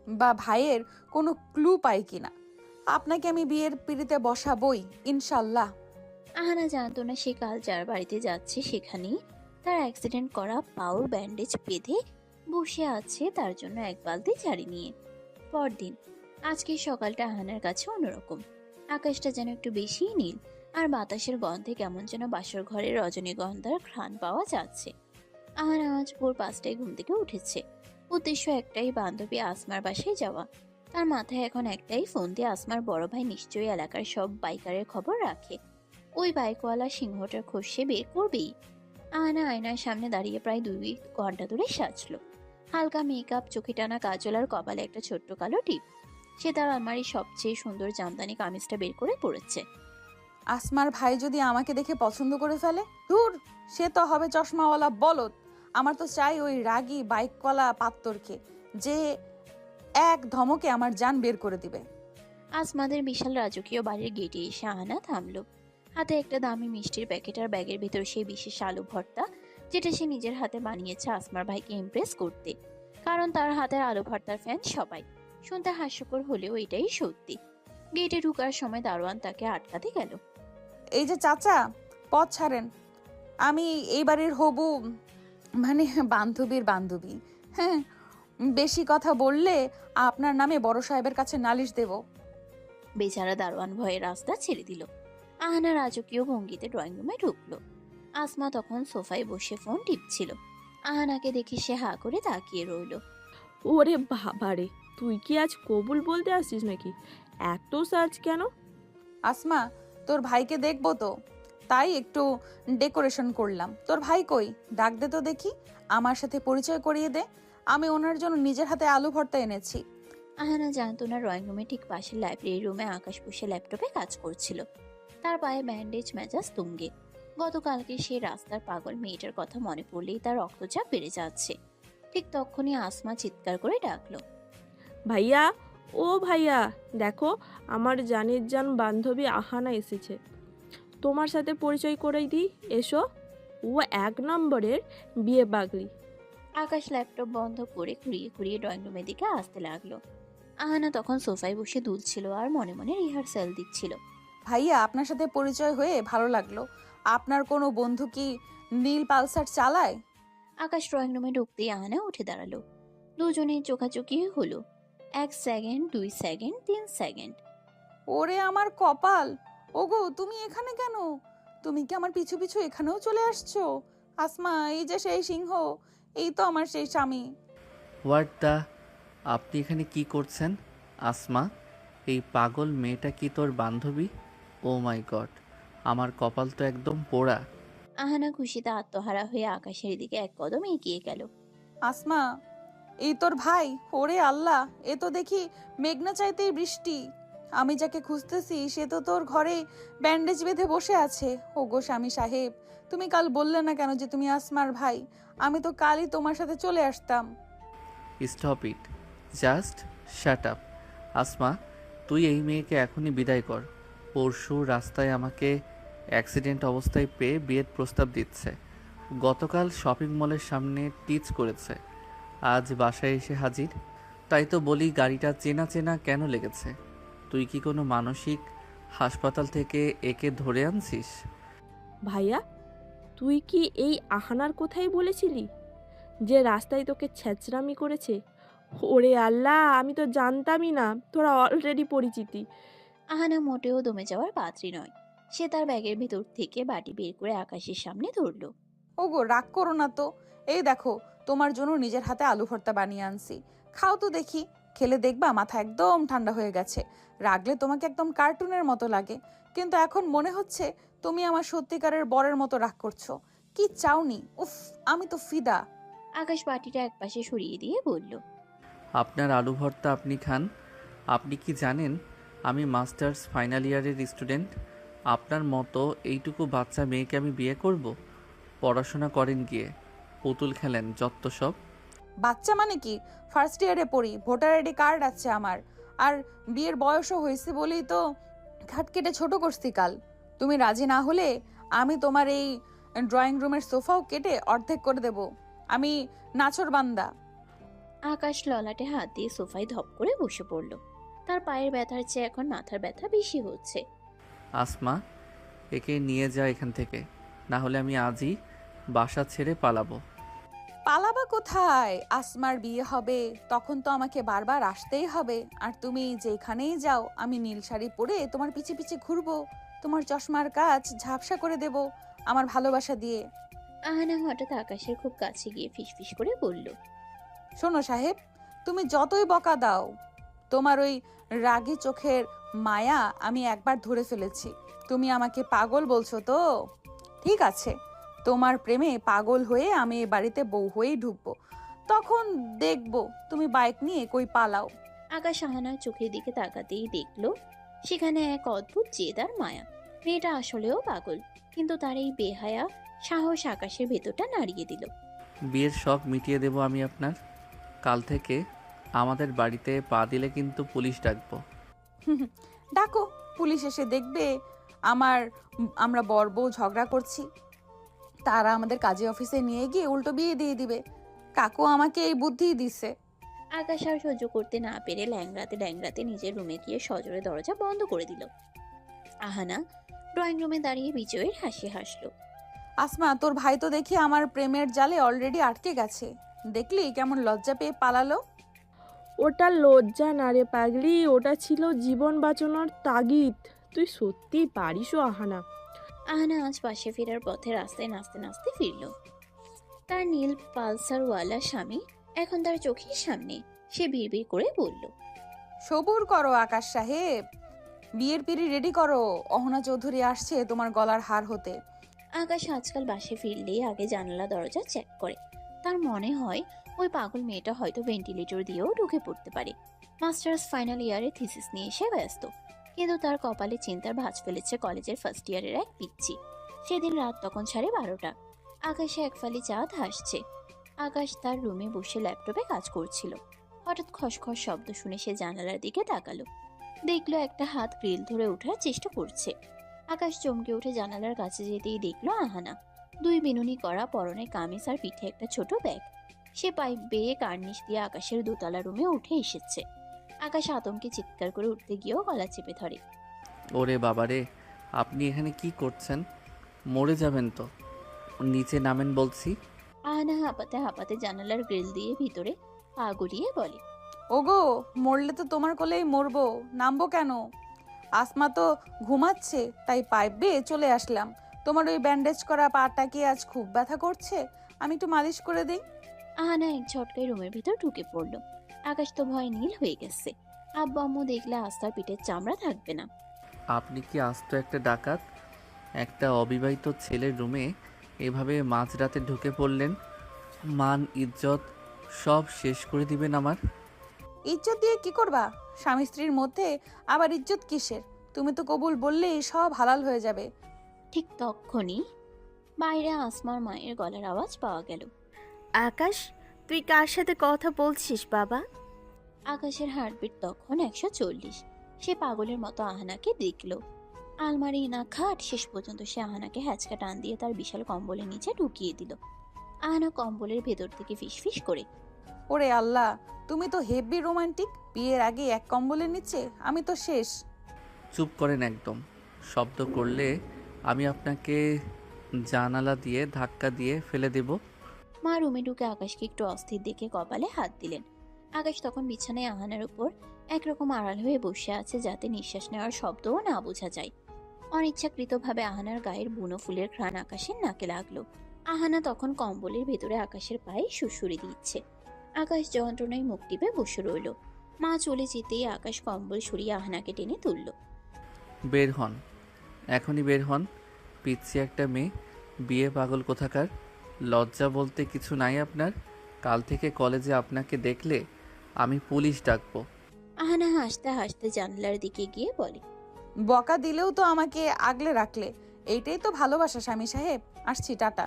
বা ভাইয়ের কোনো ক্লু পাই কিনা। আপনাকে আমি বিয়ের পিড়িতে বসাবই ইনশাল্লাহ। আহানা জানতো না সে কাল যার বাড়িতে যাচ্ছে সেখানেই তার অ্যাক্সিডেন্ট করা পাওর ব্যান্ডেজ বেঁধে বসে আছে তার জন্য এক বালতি ঝাড়ি নিয়ে। পরদিন আজকে সকালটা আহানার কাছে অন্যরকম। আকাশটা যেন একটু বেশিই নীল, আর বাতাসের গন্ধে কেমন যেন বাসর ঘরের রজনীগন্ধার ঘ্রাণ পাওয়া যাচ্ছে। আহানা আজ ভোর 5টায় ঘুম থেকে উঠেছে। উদ্দেশ্য একটাই, বান্ধবী আসমার বাসায় যাওয়া। তার মাথায় এখন একটাই, ফোন দিয়ে আসমার বড় ভাই নিশ্চয়ই এলাকার সব বাইকারের খবর রাখে। ওই বাইকওয়ালা সিংহটার খোঁজ সে বের করবেই। আহানা আয়নার সামনে দাঁড়িয়ে প্রায় 2 ঘন্টা ধরে সাজলো। হালকা মেকআপ, চোখে টানা কাজল আর কপালে একটা ছোট্ট কালো টিপ। সে তার আলমারির সবচেয়ে সুন্দর জামদানি কামিজটা বের করে পড়েছে। আসমার ভাই যদি আমাকে দেখে পছন্দ করে ফেলে, ধুর, সে তো হবে চশমাওয়ালা বলদ। আমার তো চাই ওই রাগী বাইকওয়ালা পাত্তরকে, যে এক ধমকে আমার জান বের করে দিবে। আসমাদের বিশাল রাজকীয় বাড়ির গেটে এসে আহানা থামলো। হাতে একটা দামি মিষ্টির প্যাকেট আর ব্যাগের ভিতর সেই বিশেষ আলু ভর্তা, যেটা সে নিজের হাতে বানিয়েছে আসমার ভাইকে ইমপ্রেস করতে। কারণ তার হাতের আলু ভর্তার ফ্যান সবাই। শুনতে হাস্যকর হলেও এটাই সত্যি। গেটে ঢুকার সময় দারোয়ান তাকে আটকাতে গেল। এই যে চাচা, পথ ছাড়েন। আমি এই বাড়ির হবু, মানে বান্ধবীর বান্ধবী। হ্যাঁ, বেশি কথা বললে আপনার নামে বড় সাহেবের কাছে নালিশ দেব। বেচারা দারোয়ান ভয়ে রাস্তা ছেড়ে দিল। আহানা রাজকীয় ভঙ্গিতে ড্রয়িং রুমে ঢুকলো। আসমা তখন সোফায় বসে ফোন টিপছিল। আহানাকে দেখে সে হা করে তাকিয়ে রইল। ওরে বাবারে, তুই কি আজ কবুল বলতে আসছিস নাকি? এত সার্চ কেন? আসমা, তোর ভাইকে দেখবো তো, তাই একটু ডেকোরেশন করলাম। তোর ভাই কই? ডাক দে তো দেখি, আমার সাথে পরিচয় করিয়ে দে। আমি ওনার জন্য নিজের হাতে আলু ভর্তা এনেছি। আহানা জানতো না ড্রয়িং রুমে ঠিক পাশের লাইব্রেরি রুমে আকাশ বসে ল্যাপটপে কাজ করছিল। তার পায়ে ব্যান্ডেজ, মেজাজ তুঙ্গে। গতকালকে সেই রাস্তার পাগল মেয়েটার কথা মনে পড়লেই তার রক্তচাপ বেড়ে যাচ্ছে। ঠিক তখনই আসমা চিৎকার করে ডাকলো। ভাইয়া, ও ভাইয়া, দেখো আমার জানের জান বান্ধবী আহানা এসেছে। তোমার সাথে পরিচয় করাই দিই, এসো। ও 1 নম্বরের বিয়ে পাগলি। আকাশ ল্যাপটপ বন্ধ করে ঘুরিয়ে ঘুরিয়ে ড্রয়িং রুমের দিকে আসতে লাগলো। আহানা তখন সোফায় বসে দুলছিল আর মনে মনে রিহার্সাল দিচ্ছিল। ভাইয়া, আপনার সাথে পরিচয় হয়ে ভালো লাগলো। আপনার কোনো বন্ধু কি নীল পালসার চালায়? আকাশ ড্রয়িং রুমে ঢুকতেই আহানা উঠে দাঁড়ালো। দুজনের চোখাচোখি হলো। 1 সেকেন্ড, 2 সেকেন্ড, 3 সেকেন্ড। ওরে আমার কপাল! ওগো, তুমি এখানে কেন? তুমি কি আমার পিছু পিছু এখানেও চলে আসছো? আসমা, এই যে সেই সিংহ, এই তো আমার সেই স্বামী। হোয়াট দ্য, আপনি এখানে কি করছেন? আসমা, এই পাগল মেয়েটা কি তোর বান্ধবী? ও মাই গড, আমার কপাল তো একদম পোড়া। আহানা খুশিতে আত্মহারা হয়ে আকাশের দিকে 1 কদম এগিয়ে গেল। আসমা, এই তোর ভাই? ওরে আল্লাহ, এ তো দেখি মেঘনা চাইতেই বৃষ্টি। আমি যাকে খুঁজতেছি সে তো তোর ঘরে ব্যান্ডেজ বেঁধে বসে আছে। ওগো স্বামী সাহেব, তুমি কাল বললে না কেন যে তুমি আসমার ভাই? আমি তো কালই তোমার সাথে চলে আসতাম। Stop it, just shut up. Asma, তুই এই মেয়েকে এখনই বিদায় কর। পরশু রাস্তায় আমাকে অ্যাক্সিডেন্ট অবস্থায় পেয়ে বিয়ের প্রস্তাব দিচ্ছে। গতকাল শপিং মলের সামনে টিচ করেছে, আজ বাসায় এসে হাজির। তাই তো বলি, গাড়িটা চেনা চেনা কেন লেগেছে? তুই কি কোনো মানসিক হাসপাতাল থেকে একে ধরে আনছিস? ভাইয়া, তুই কি এই আহানার কথাই বলেছিলি যে রাস্তায় তোকে ছেঁচড়ামি করেছে? ওরে আল্লাহ, আমি তো জানতামই না তোরা অলরেডি পরিচিতি। আহানা মোটেও দমে যাওয়ার পাত্রী নয়। সে তার ব্যাগের ভিতর থেকে বাটি বের করে আকাশের সামনে ধরলো। ওগো, রাগ করো না তো। এই দেখো, তোমার জন্য নিজের হাতে আলু ভর্তা বানিয়ে আনছি। খাও তো দেখি। খেলে দেখবা মাথা একদম ঠান্ডা হয়ে গেছে। রাগলে তোমাকে একদম কার্টুনের মতো লাগে, কিন্তু এখন মনে হচ্ছে তুমি আমার সত্যিকারের বরের মতো রাগ করছো। কি চাওনি? উফ, আমি তো ফিদা। আকাশ বাটিটা একপাশে সরিয়ে দিয়ে বলল। আপনার আলু ভর্তা আপনি খান। আপনি কি জানেন আমি মাস্টার্স ফাইনাল ইয়ারের স্টুডেন্ট? আপনার মতো এইটুকু বাচ্চা মেয়েকে আমি বিয়ে করব? পড়াশোনা করেন গিয়ে, পুতুল খেলেন যত সব। বাচ্চা মানে কি? ফার্স্ট ইয়ারে পড়ি, ভোটার আইডি কার্ড আছে আমার, আর বিয়ের বয়সও হয়েছে বলেই তো ঘাট কেটে ছোট করছি কাল। তুমি রাজি না হলে আমি তোমার এই ড্রয়িং রুমের সোফাও কেটে অর্ধেক করে দেব। আমি নাছর বান্দা। আকাশ ললাটে হাত দিয়ে সোফায় ধপ করে বসে পড়ল। তার পায়ের ব্যথার চেয়ে এখন মাথার ব্যথা বেশি হচ্ছে। আসমা, একে নিয়ে যা এখান থেকে, না হলে আমি আজই বাসা ছেড়ে পালাবো। পালাবা কোথায়? আসমার বিয়ে হবে, তখন তো আমাকে বারবার আসতেই হবে। আর তুমি যেখানেই যাও আমি নীল শাড়ি পরে তোমার পিছে পিছে ঘুরবো, তোমার চশমার কাজ ঝাপসা করে দেব আমার ভালোবাসা দিয়ে। আহানা হঠাৎ আকাশের খুব কাছে গিয়ে ফিসফিস করে বলল। শোনো সাহেব, তুমি যতই বকা দাও, তোমার ওই রাগী চোখের মায়া আমি একবার ধরে ফেলেছি। তুমি আমাকে পাগল বলছো তো? ঠিক আছে, তোমার প্রেমে পাগল হয়ে আমি এ বাড়িতে বউ হয়েই ঢুকবো। তখন দেখবো তুমি বাইক নিয়ে কই পালাও। আকাশ আহানার চোখের দিকে তাকাতেই দেখলো সেখানে এক অদ্ভুত জেদ আর মায়া। মেয়েটা আসলেও পাগল, কিন্তু তার এই বেহায়া সাহস আকাশের ভেতরটা নাড়িয়ে দিল। বিয়ের শখ মিটিয়ে দেব আমি আপনার। কাল থেকে আমাদের বাড়িতে পা দিলে কিন্তু পুলিশ ডাকবো। ডাকো, পুলিশ এসে দেখবে আমরা বর বউ ঝগড়া করছি, তারা আমাদের কাজী অফিসে নিয়ে গিয়ে উল্টো বিয়ে দিয়ে দিবে। কাকু আমাকে এই বুদ্ধিই দিছে। আকাশ আর সহ্য করতে না পেরে ল্যাংড়াতে নিজের রুমে গিয়ে সজোরে দরজা বন্ধ করে দিল। আহানা ড্রয়িং রুমে দাঁড়িয়ে বিজয়ের হাসি হাসলো। আসমা, তোর ভাই তো দেখি আমার প্রেমের জালে অলরেডি আটকে গেছে। দেখলি কেমন লজ্জা পেয়ে পালালো? ওটা লজ্জা না রে পাগলি, ওটা ছিল জীবন বাঁচানোর তাগিদ। তুই সত্যি পারিসও আহানা। আহানা আজ পাশে ফেরার পথে রাস্তায় নাচতে নাচতে ফিরল। তার নীল পালসারওয়ালা স্বামী এখন তার চোখের সামনে। সে বিড়বিড় করে বলল, সবুর করো আকাশ সাহেব, বিয়ের পিড়ি রেডি করো, অহনা চৌধুরী আসছে তোমার গলার হার হতে। আকাশ আজকাল বাসে ফিরলেই আগে জানালা দরজা চেক করে। তার মনে হয় ওই পাগল মেয়েটা হয়তো ভেন্টিলেটর দিয়েও ঢুকে পড়তে পারে। মাস্টার্স ফাইনাল ইয়ারে থিসিস নিয়ে এসে ব্যস্ত, কিন্তু তার কপালে চিন্তার ভাঁজ ফেলেছে কলেজের ফার্স্ট ইয়ারের এক পিচ্চি। সেদিন রাত তখন 12:30। আকাশে এক ফালি চাঁদ হাসছে। আকাশ তার রুমে বসে ল্যাপটপে কাজ করছিল। হঠাৎ খসখস শব্দ শুনে সে জানালার দিকে তাকালো। দেখলো একটা হাত গ্রিল ধরে ওঠার চেষ্টা করছে। আকাশ চমকে উঠে জানালার কাছে যেতেই দেখলো আহানা, 2 বিনুনি করা, পরনে কামিজ আর পিঠে একটা ছোট ব্যাগ। সে পাইপ বেয়ে কার্নিশ দিয়ে আকাশের দোতলা রুমে উঠে এসেছে। আকাশ আতঙ্কে চিৎকার করে উঠতে গিয়েও গলা চেপে ধরে। ওরে বাবারে, আপনি এখানে কি করছেন? মরে যাবেন তো, নিচে নামেন বলছি। আহানা হাঁপাতে হাঁপাতে জানালার গ্রিল দিয়ে ভিতরে পা গড়িয়ে বলে, ওগো, মরলে তো তোমার কোলেই মরবো, নামবো কেন? আসমা তো ঘুমাচ্ছে, তাই পাইপ বেয়ে চলে আসলাম। তোমার ওই ব্যান্ডেজ করা পাটা কি আজ খুব ব্যথা করছে? আমি একটু মালিশ করে দিই। আহানা এক ঝটকায় রুমের ভিতর ঢুকে পড়ল। আকাশ তো ভয় নীল হয়ে গেছে। আব্বু আম্মু দেখলে আস্তার পিঠের চামড়া থাকবে না। আপনি কি আস্ত একটা ডাকাত? একটা অবিবাহিত ছেলের রুমে এভাবে মাঝরাতে ঢুকে পড়লেন? মান ইজ্জত সব শেষ করে দিবেন আমার। ইজ্জত দিয়ে কি করবা? স্বামী স্ত্রীর মধ্যে আবার ইজ্জত কিসের? তুমি তো কবুল বললেই সব হালাল হয়ে যাবে। ঠিক তখনই বাইরে আসমার মায়ের গলার আওয়াজ পাওয়া গেল। আকাশ, তুই কার সাথে কথা বলছিস বাবা? আকাশের হার্টবিট তখন 140। সে পাগলের মতো আহানাকে দেখল। আলমারি না খাট, শেষ পর্যন্ত সে আহানাকে হ্যাচকা টান দিয়ে তার বিশাল কম্বলের নিচে ঢুকিয়ে দিল। আহানা কম্বলের ভেতর থেকে ফিসফিস করে, ওরে আল্লাহ, তুমি তো হেভি রোমান্টিক। বিয়ের আগে এক কম্বলের নিচে, আমি তো শেষ। চুপ করেন একদম। শব্দ করলে আমি আপনাকে জানালা দিয়ে ধাক্কা দিয়ে ফেলে দেব। মা রুমে ঢুকে আকাশকে একটু অস্থির দেখে কপালে হাত দিলেন। আকাশ তখন বিছানায় আহানার উপর একরকম আড়াল হয়ে বসে আছে, যাতে নিঃশ্বাস নেওয়ার শব্দও না বোঝা যায়। অনিচ্ছাকৃতভাবে আহানার গায়ের বুনো ফুলের ঘ্রাণ আকাশের নাকে লাগলো। আহানা তখন কম্বলের ভেতরে আকাশের পায়ে সুড়সুড়ি দিচ্ছে। আকাশ যন্ত্রণায় মুখ টিপে বসে রইল। মা চলে যেতেই আকাশ কম্বল সরিয়ে আহানাকে টেনে তুলল। বের হন, এখনই বের হন। পিচ্ছি একটা মেয়ে, বিয়ে পাগল কোথাকার। লজ্জা বলতে কিছু নাই আপনার? কাল থেকে কলেজে আপনাকে দেখলে আমি পুলিশ ডাকবো। আহানা হাসতে হাসতে জানলার দিকে গিয়ে বলে, বকা দিলেও তো আমাকে আগলে রাখলে, এইটাই তো ভালোবাসা স্বামী সাহেব। আসছি, টাটা।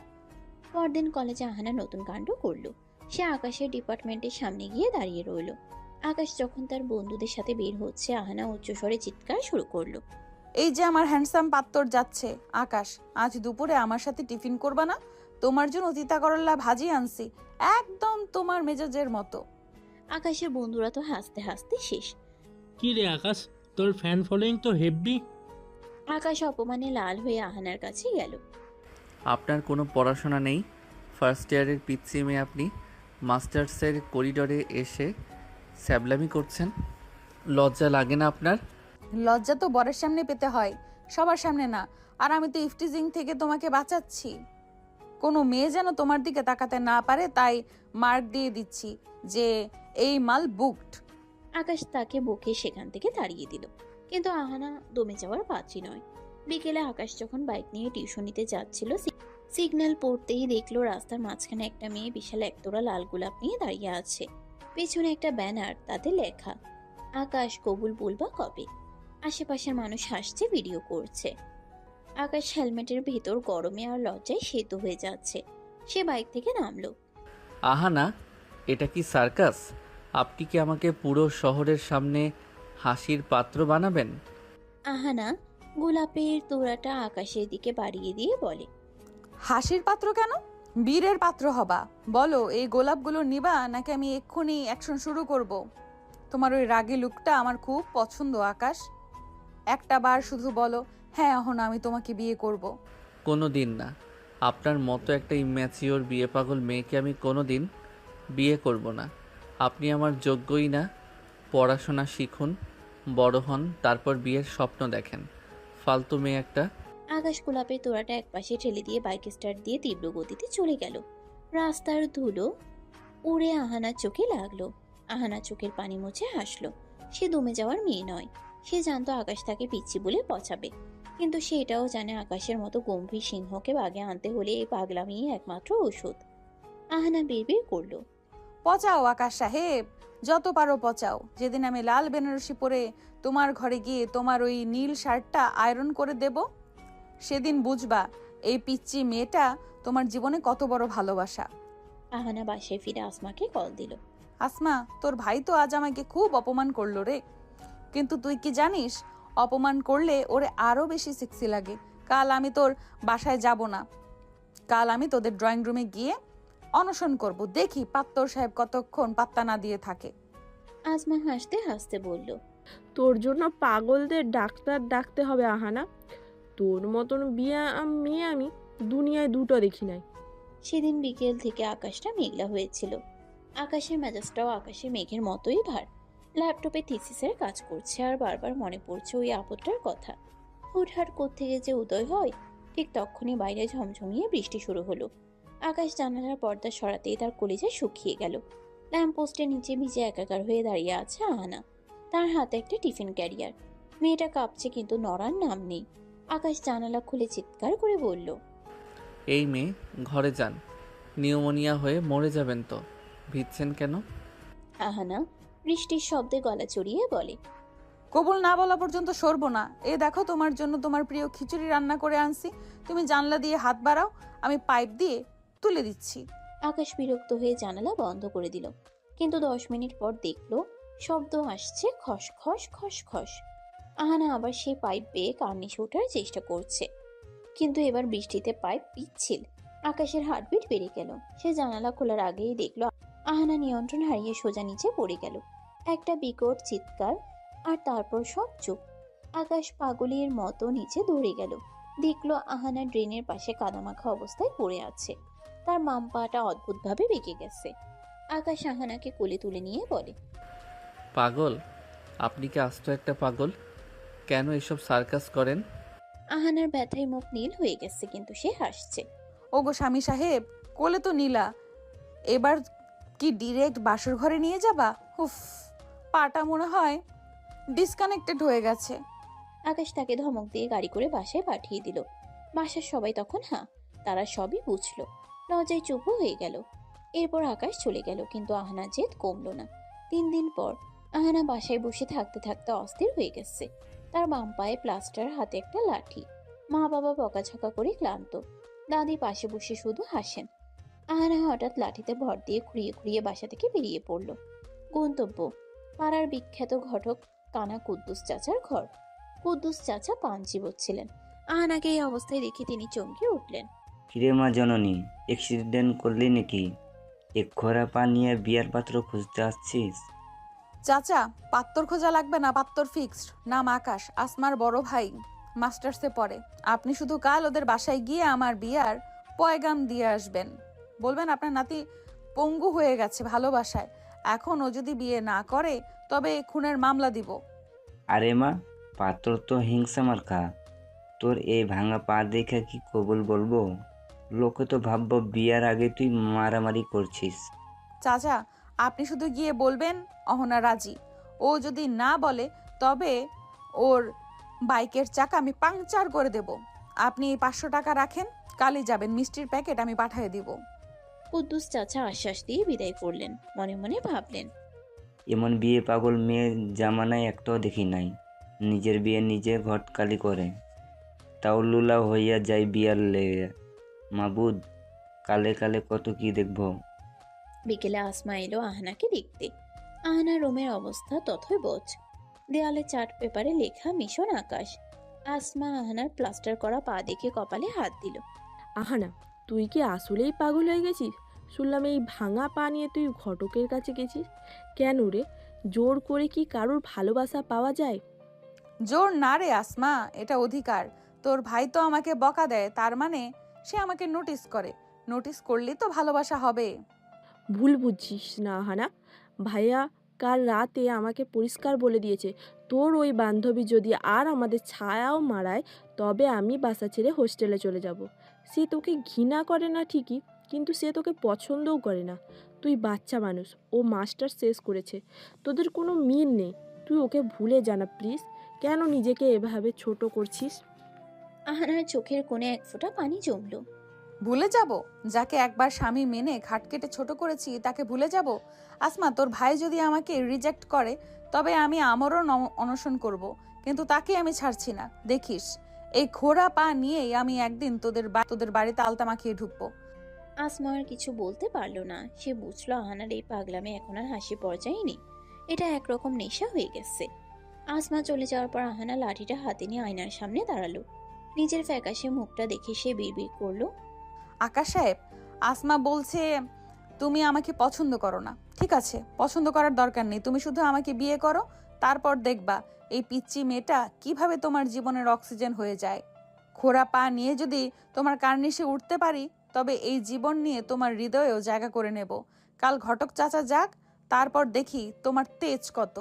পরদিন কলেজে আহানা নতুন কাণ্ড করলো। সে আকাশের ডিপার্টমেন্টের সামনে গিয়ে দাঁড়িয়ে রইল। আকাশ যখন তার বন্ধুদের সাথে বের হচ্ছে, আহানা উচ্চস্বরে চিৎকার শুরু করলো, এই যে আমার হ্যান্ডসাম পাত্তর যাচ্ছে। আকাশ, আজ দুপুরে আমার সাথে টিফিন করবা না? তোমার জন্য তিতা করল্লা ভাজি আনছি, একদম তোমার মেজাজের মতো। আকাশের বন্ধুরা তো হাসতে হাসতে শেষ। কি রে আকাশ, তোর ফ্যান ফলোয়িং তো হেভি। আকাশ অপমানে লাল হয়ে আহানার কাছে গেল। আপনার কোনো পড়াশোনা নেই? ফার্স্ট ইয়ারের পিচ্ছি মেয়ে আপনি মাস্টার্সের করিডোরে এসে স্যাবলামি করছেন। লজ্জা লাগে না আপনার? লজ্জা তো বরের সামনে পেতে হয়, সবার সামনে না। আর আমি তো ইফটিজিং থেকে তোমাকে বাঁচাচ্ছি। কোনো মেয়ে যেন তোমার দিকে তাকাতে না পারে, তাই মার্ক দিয়ে দিচ্ছি যে এই মাল বুকড। আকাশ তাকে বকে সেখান থেকে তাড়িয়ে দিল, কিন্তু আহানা দমে যাওয়ার পাত্রী নয়। বিকেলে আকাশ যখন বাইক নিয়ে টিউশনিতে যাচ্ছিল, সিগন্যাল পড়তেই দেখলো রাস্তার মাঝখানে একটা মেয়ে বিশাল একতোড়া লাল গোলাপ নিয়ে দাঁড়িয়ে আছে। পেছনে একটা ব্যানার, তাতে লেখা, আকাশ কবুল বলবা কবে। আশেপাশের মানুষ হাসছে, ভিডিও করছে। আকাশ হেলমেটের ভেতর গরমে আর লজ্জায় সেতু হয়ে যাচ্ছে। সে বাইক থেকে নামলো। আহানা, এটা কি সার্কাস? আপনি কি আমাকে পুরো শহরের সামনে হাসির পাত্র বানাবেন? আহানা গোলাপের তোড়াটা আকাশের দিকে বাড়িয়ে দিয়ে বলে। হাসির পাত্র কেন? বীরের পাত্র হবা। বলো, এই গোলাপগুলো নিবা নাকি আমি এক্ষুনি অ্যাকশন শুরু করব? তোমার ওই রাগী লুকটা আমার খুব পছন্দ আকাশ। একটা বার শুধু বলো, হ্যাঁ অহনা আমি তোমাকে বিয়ে করব। কোনো দিন না। আপনার মতো একটা ইম্যাচিওর বিয়ে পাগল মেয়েকে আমি কোনো দিন বিয়ে করব না। আপনি আমার যোগ্যই না। পড়াশোনা শিখুন, বড় হন, তারপর বিয়ের স্বপ্ন দেখেন। ফালতু মেয়ে একটা। আকাশ গোলাপের তোড়াটা একপাশে ঠেলে দিয়ে বাইক স্টার্ট দিয়ে তীব্র গতিতে চলে গেল। রাস্তার ধুলো উড়ে আহানার চোখে লাগলো। আহানা চোখের পানি মুছে হাসলো। সে দমে যাওয়ার মেয়ে নয়। সে জানতো আকাশ তাকে পিচ্ছি বলে পচাবে, কিন্তু সে এটাও জানে আকাশের মতো গম্ভীর সিংহকে বাগে আনতে হলে এই পাগলামিই একমাত্র ওষুধ। আহানা বিড়বিড় করলো। পচাও আকাশ সাহেব, যত পারো পচাও। যেদিন আমি লাল বেনারসি পরে তোমার ঘরে গিয়ে তোমার ওই নীল শার্টটা আয়রন করে দেব, সেদিন বুঝবা এই পিচ্চি মেয়েটা তোমার জীবনে কত বড় ভালোবাসা। আহানা বাসায় ফিরে আসমাকে কল দিল। আসমা, তোর ভাই তো আজ আমাকে খুব অপমান করলো রে। কিন্তু তুই কি জানিস, অপমান করলে ওরে আরো বেশি সেক্সি লাগে। কাল আমি তোর বাসায় যাব না, কাল আমি তোদের ড্রয়িং রুমে গিয়ে অনশন করব। দেখি পাত্তর সাহেব কতক্ষণ পাত্তা না দিয়ে থাকে। আসমা হাসতে হাসতে বলল, তোর জন্য পাগলদের ডাক্তার ডাকতে হবে আহানা। তোর মতন মেয়ে আমি দুনিয়ায় দুটো দেখি নাই। সেদিন বিকেল থেকে আকাশটা মেঘলা হয়েছিল। আকাশের মেজাজটাও আকাশে মেঘের মতোই ভার। ল্যাপটপে থিসিসের কাজ করছে আর বারবার মনে পড়ছে ওই আপদটার কথা। হুটহাট কোত্থেকে যে উদয় হয়। ঠিক তখনই বাইরে ঝমঝমিয়ে বৃষ্টি শুরু হলো। আকাশ জানালার পর্দা সরাতেই তার কলিজা শুকিয়ে গেল। ল্যাম্পপোস্টের নিচে ভিজে একাকার হয়ে দাঁড়িয়ে আছে আহানা। তার হাতে একটা টিফিন ক্যারিয়ার। মেয়েটা কাঁপছে কিন্তু নড়ার নাম নেই। আকাশ জানালা খুলে চিৎকার করে বলল, এই মেয়ে, ঘরে যান। নিউমোনিয়া হয়ে মরে যাবেন তো। ভিজছেন কেন? আহানা বৃষ্টির শব্দে গলা চড়িয়ে বলে, কবুল না বলা পর্যন্ত সরবো না। এ দেখো, তোমার জন্য তোমার প্রিয় খিচুড়ি রান্না করে আনছি। তুমি জানলা দিয়ে হাত বাড়াও, আমি পাইপ দিয়ে তুলে দিচ্ছি। আকাশ বিরক্ত হয়ে জানালা বন্ধ করে দিল। কিন্তু 10 মিনিট পর দেখলো শব্দ আসছে খস খস খস খস। আহানা আবার সেই পাইপ বেয়ে কার্নিশে ওঠার চেষ্টা করছে, কিন্তু এবার বৃষ্টিতে পাইপ পিচ্ছিল। আকাশের হার্টবিট বেড়ে গেল। সে জানালা খোলার আগেই দেখলো আহানা নিয়ন্ত্রণ হারিয়ে সোজা নিচে পড়ে গেল। একটা বিকট চিৎকার, আর তারপর সব চুপ। আকাশ পাগলের মতো নিচে দৌড়ে গেল। দেখলো আহানা ড্রেনের পাশে কাদামাখা অবস্থায় পড়ে আছে। তার মাম পাটা অদ্ভুতভাবে বেঁকে গেছে। আকাশ আহানাকে কোলে তুলে নিয়ে বলে, পাগল? আপনি কি আস্ত একটা পাগল? কেন এসব সার্কাস করেন? আহানার ব্যথায় মুখ নীল হয়ে গেছে, কিন্তু সে হাসছে। ওগো স্বামী সাহেব, কোলে তো নিলা, এবার কি ডিরেক্ট বাসর ঘরে নিয়ে যাবা? উফ, পাটা মনে হয় ডিসকানেক্টেড হয়ে গেছে। আকাশ তাকে ধমক দিয়ে গাড়ি করে বাসায় পাঠিয়ে দিল। বাসার সবাই তখন তারা সবই বুঝলো। লজ্জায় চুপও হয়ে গেল। এরপর আকাশ চলে গেল, কিন্তু আহানার জেদ কমলো না। 3 দিন পর আহানা বাসায় বসে থাকতে থাকতে অস্থির হয়ে গেছে। তার বাম পায়ে প্লাস্টার, হাতে একটা লাঠি। মা বাবা বকাঝকা করে ক্লান্ত। দাদি পাশে বসে শুধু হাসেন। আহানা হঠাৎ লাঠিতে ভর দিয়ে খুঁড়িয়ে খুঁড়িয়ে বাসা থেকে বেরিয়ে পড়ল। গন্তব্য পাড়ার বিখ্যাত ঘটক কানা কুদ্দুস চাচার ঘর। কুদ্দুস চাচা পান চিবোচ্ছিলেন। আহানাকে এই অবস্থায় দেখে তিনি চমকে উঠলেন। কিরে মা জননী, অ্যাক্সিডেন্ট করলি নাকি? এক খরা পা নিয়ে বিয়ার পাত্র খুঁজতে আসছিস? চাচা, পাত্তর খোঁজা লাগবে না, পাত্তর ফিক্সড। নাম আকাশ, আসমার বড় ভাই, মাস্টার্সে পড়ে। আপনি শুধু কাল ওদের বাসায় গিয়ে আমার বিয়ার পয়গাম দিয়ে আসবেন। বলবেন আপনার নাতি পঙ্গু হয়ে গেছে ভালোবাসায়, এখন ও যদি বিয়ে না করে তবে খুনের মামলা দিব। আরে মা, পাত্র তো হিংসা মার্কা। তোর এই ভাঙা পা দেখে কি কবুল বলবো? লোকে তো ভাববো বিয়ার আগে তুই মারামারি করছিস। চাচা, আপনি শুধু গিয়ে বলবেন অহনা রাজি। ও যদি না বলে তবে ওর বাইকের চাকা আমি পাংচার করে দেব। আপনি 500 টাকা রাখেন, কালই যাবেন, মিষ্টির প্যাকেট আমি পাঠিয়ে দিব। কুদ্দুস চাচা আশ্বাস দিয়ে বিদায় করলেন। মনে মনে ভাবলেন, এমন বিয়ে পাগল মেয়ে জামানায় একটাও দেখি নাই। নিজের বিয়ে নিজে ঘটকালি করে, তাও লুলা হইয়া যায় বিয়ার লেগে। মাবুদ, কালে কালে কত কি দেখবো। বিকেলে আসমা এলো আহানাকে দেখতে। আহানার রুমের অবস্থা তথই বোঝ। দেয়ালে চার্ট পেপারে লেখা মিশন আকাশ। আসমা আহানার প্লাস্টার করা পা দেখে কপালে হাত দিল। আহানা, তুই কি আসলেই পাগল হয়ে গেছিস? শুনলাম এই ভাঙা পা নিয়ে তুই ঘটকের কাছে গেছিস। কেন রে? জোর করে কি কারোর ভালোবাসা পাওয়া যায়? জোর না রে আসমা, এটা অধিকার। তোর ভাই তো আমাকে বকা দেয়, তার মানে সে আমাকে নোটিস করে। নোটিস করলেই তো ভালোবাসা হবে। ভুল বুঝছিস না আহানা। ভাইয়া কাল রাতে আমাকে পরিষ্কার বলে দিয়েছে, তোর ওই বান্ধবী যদি আর আমাদের ছায়াও মারায় তবে আমি বাসা ছেড়ে হোস্টেলে চলে যাব। সে তোকে ঘৃণা করে না ঠিকই, কিন্তু সে তোকে পছন্দও করে না। তুই বাচ্চা মানুষ, ও মাস্টার শেষ করেছে, তোদের কোনো মিল নেই। তুই ওকে ভুলে জানা প্লিজ। কেন নিজেকে এভাবে ছোট করছিস? আহানার চোখের কোণে এক ফোঁটা পানি জমল। ভুলে যাব? যাকে একবার স্বামী মেনে ঘাট কেটে ছোট করেছি তাকে ভুলে যাব? আসমা, তোর ভাই যদি আমাকে রিজেক্ট করে তবে আমি আমরণ অনশন করব, কিন্তু তাকে আমি ছাড়ছি না। দেখিস, এই খোড়া পা নিয়েই আমি একদিন তোদের বাড়িতে আলতা মাখিয়ে ঢুকবো। আসমা আর কিছু বলতে পারলো না। সে বুঝলো আহানার এই পাগলামে এখন আর হাসি পর্যায়ে নেই, এটা একরকম নেশা হয়ে গেছে। আসমা চলে যাওয়ার পর আহানা লাঠিটা হাতে নিয়ে আয়নার সামনে দাঁড়ালো। নিজের ফ্যাকাশে মুখটা দেখে সে বিড়বিড় করলো, আকাশ সাহেব, আসমা বলছে তুমি আমাকে পছন্দ করো না। ঠিক আছে, পছন্দ করার দরকার নেই, তুমি শুধু আমাকে বিয়ে করো, তারপর দেখবা এই পিচ্চি মেয়েটা কিভাবে তোমার জীবনের অক্সিজেন হয়ে যায়। খোড়া পা নিয়ে যদি তোমার কার্নিশে উঠতে পারি তবে এই জীবন নিয়ে তোমার হৃদয়েও জায়গা করে নেব। কাল ঘটক চাচা যাক, তারপর দেখি তোমার তেজ কত।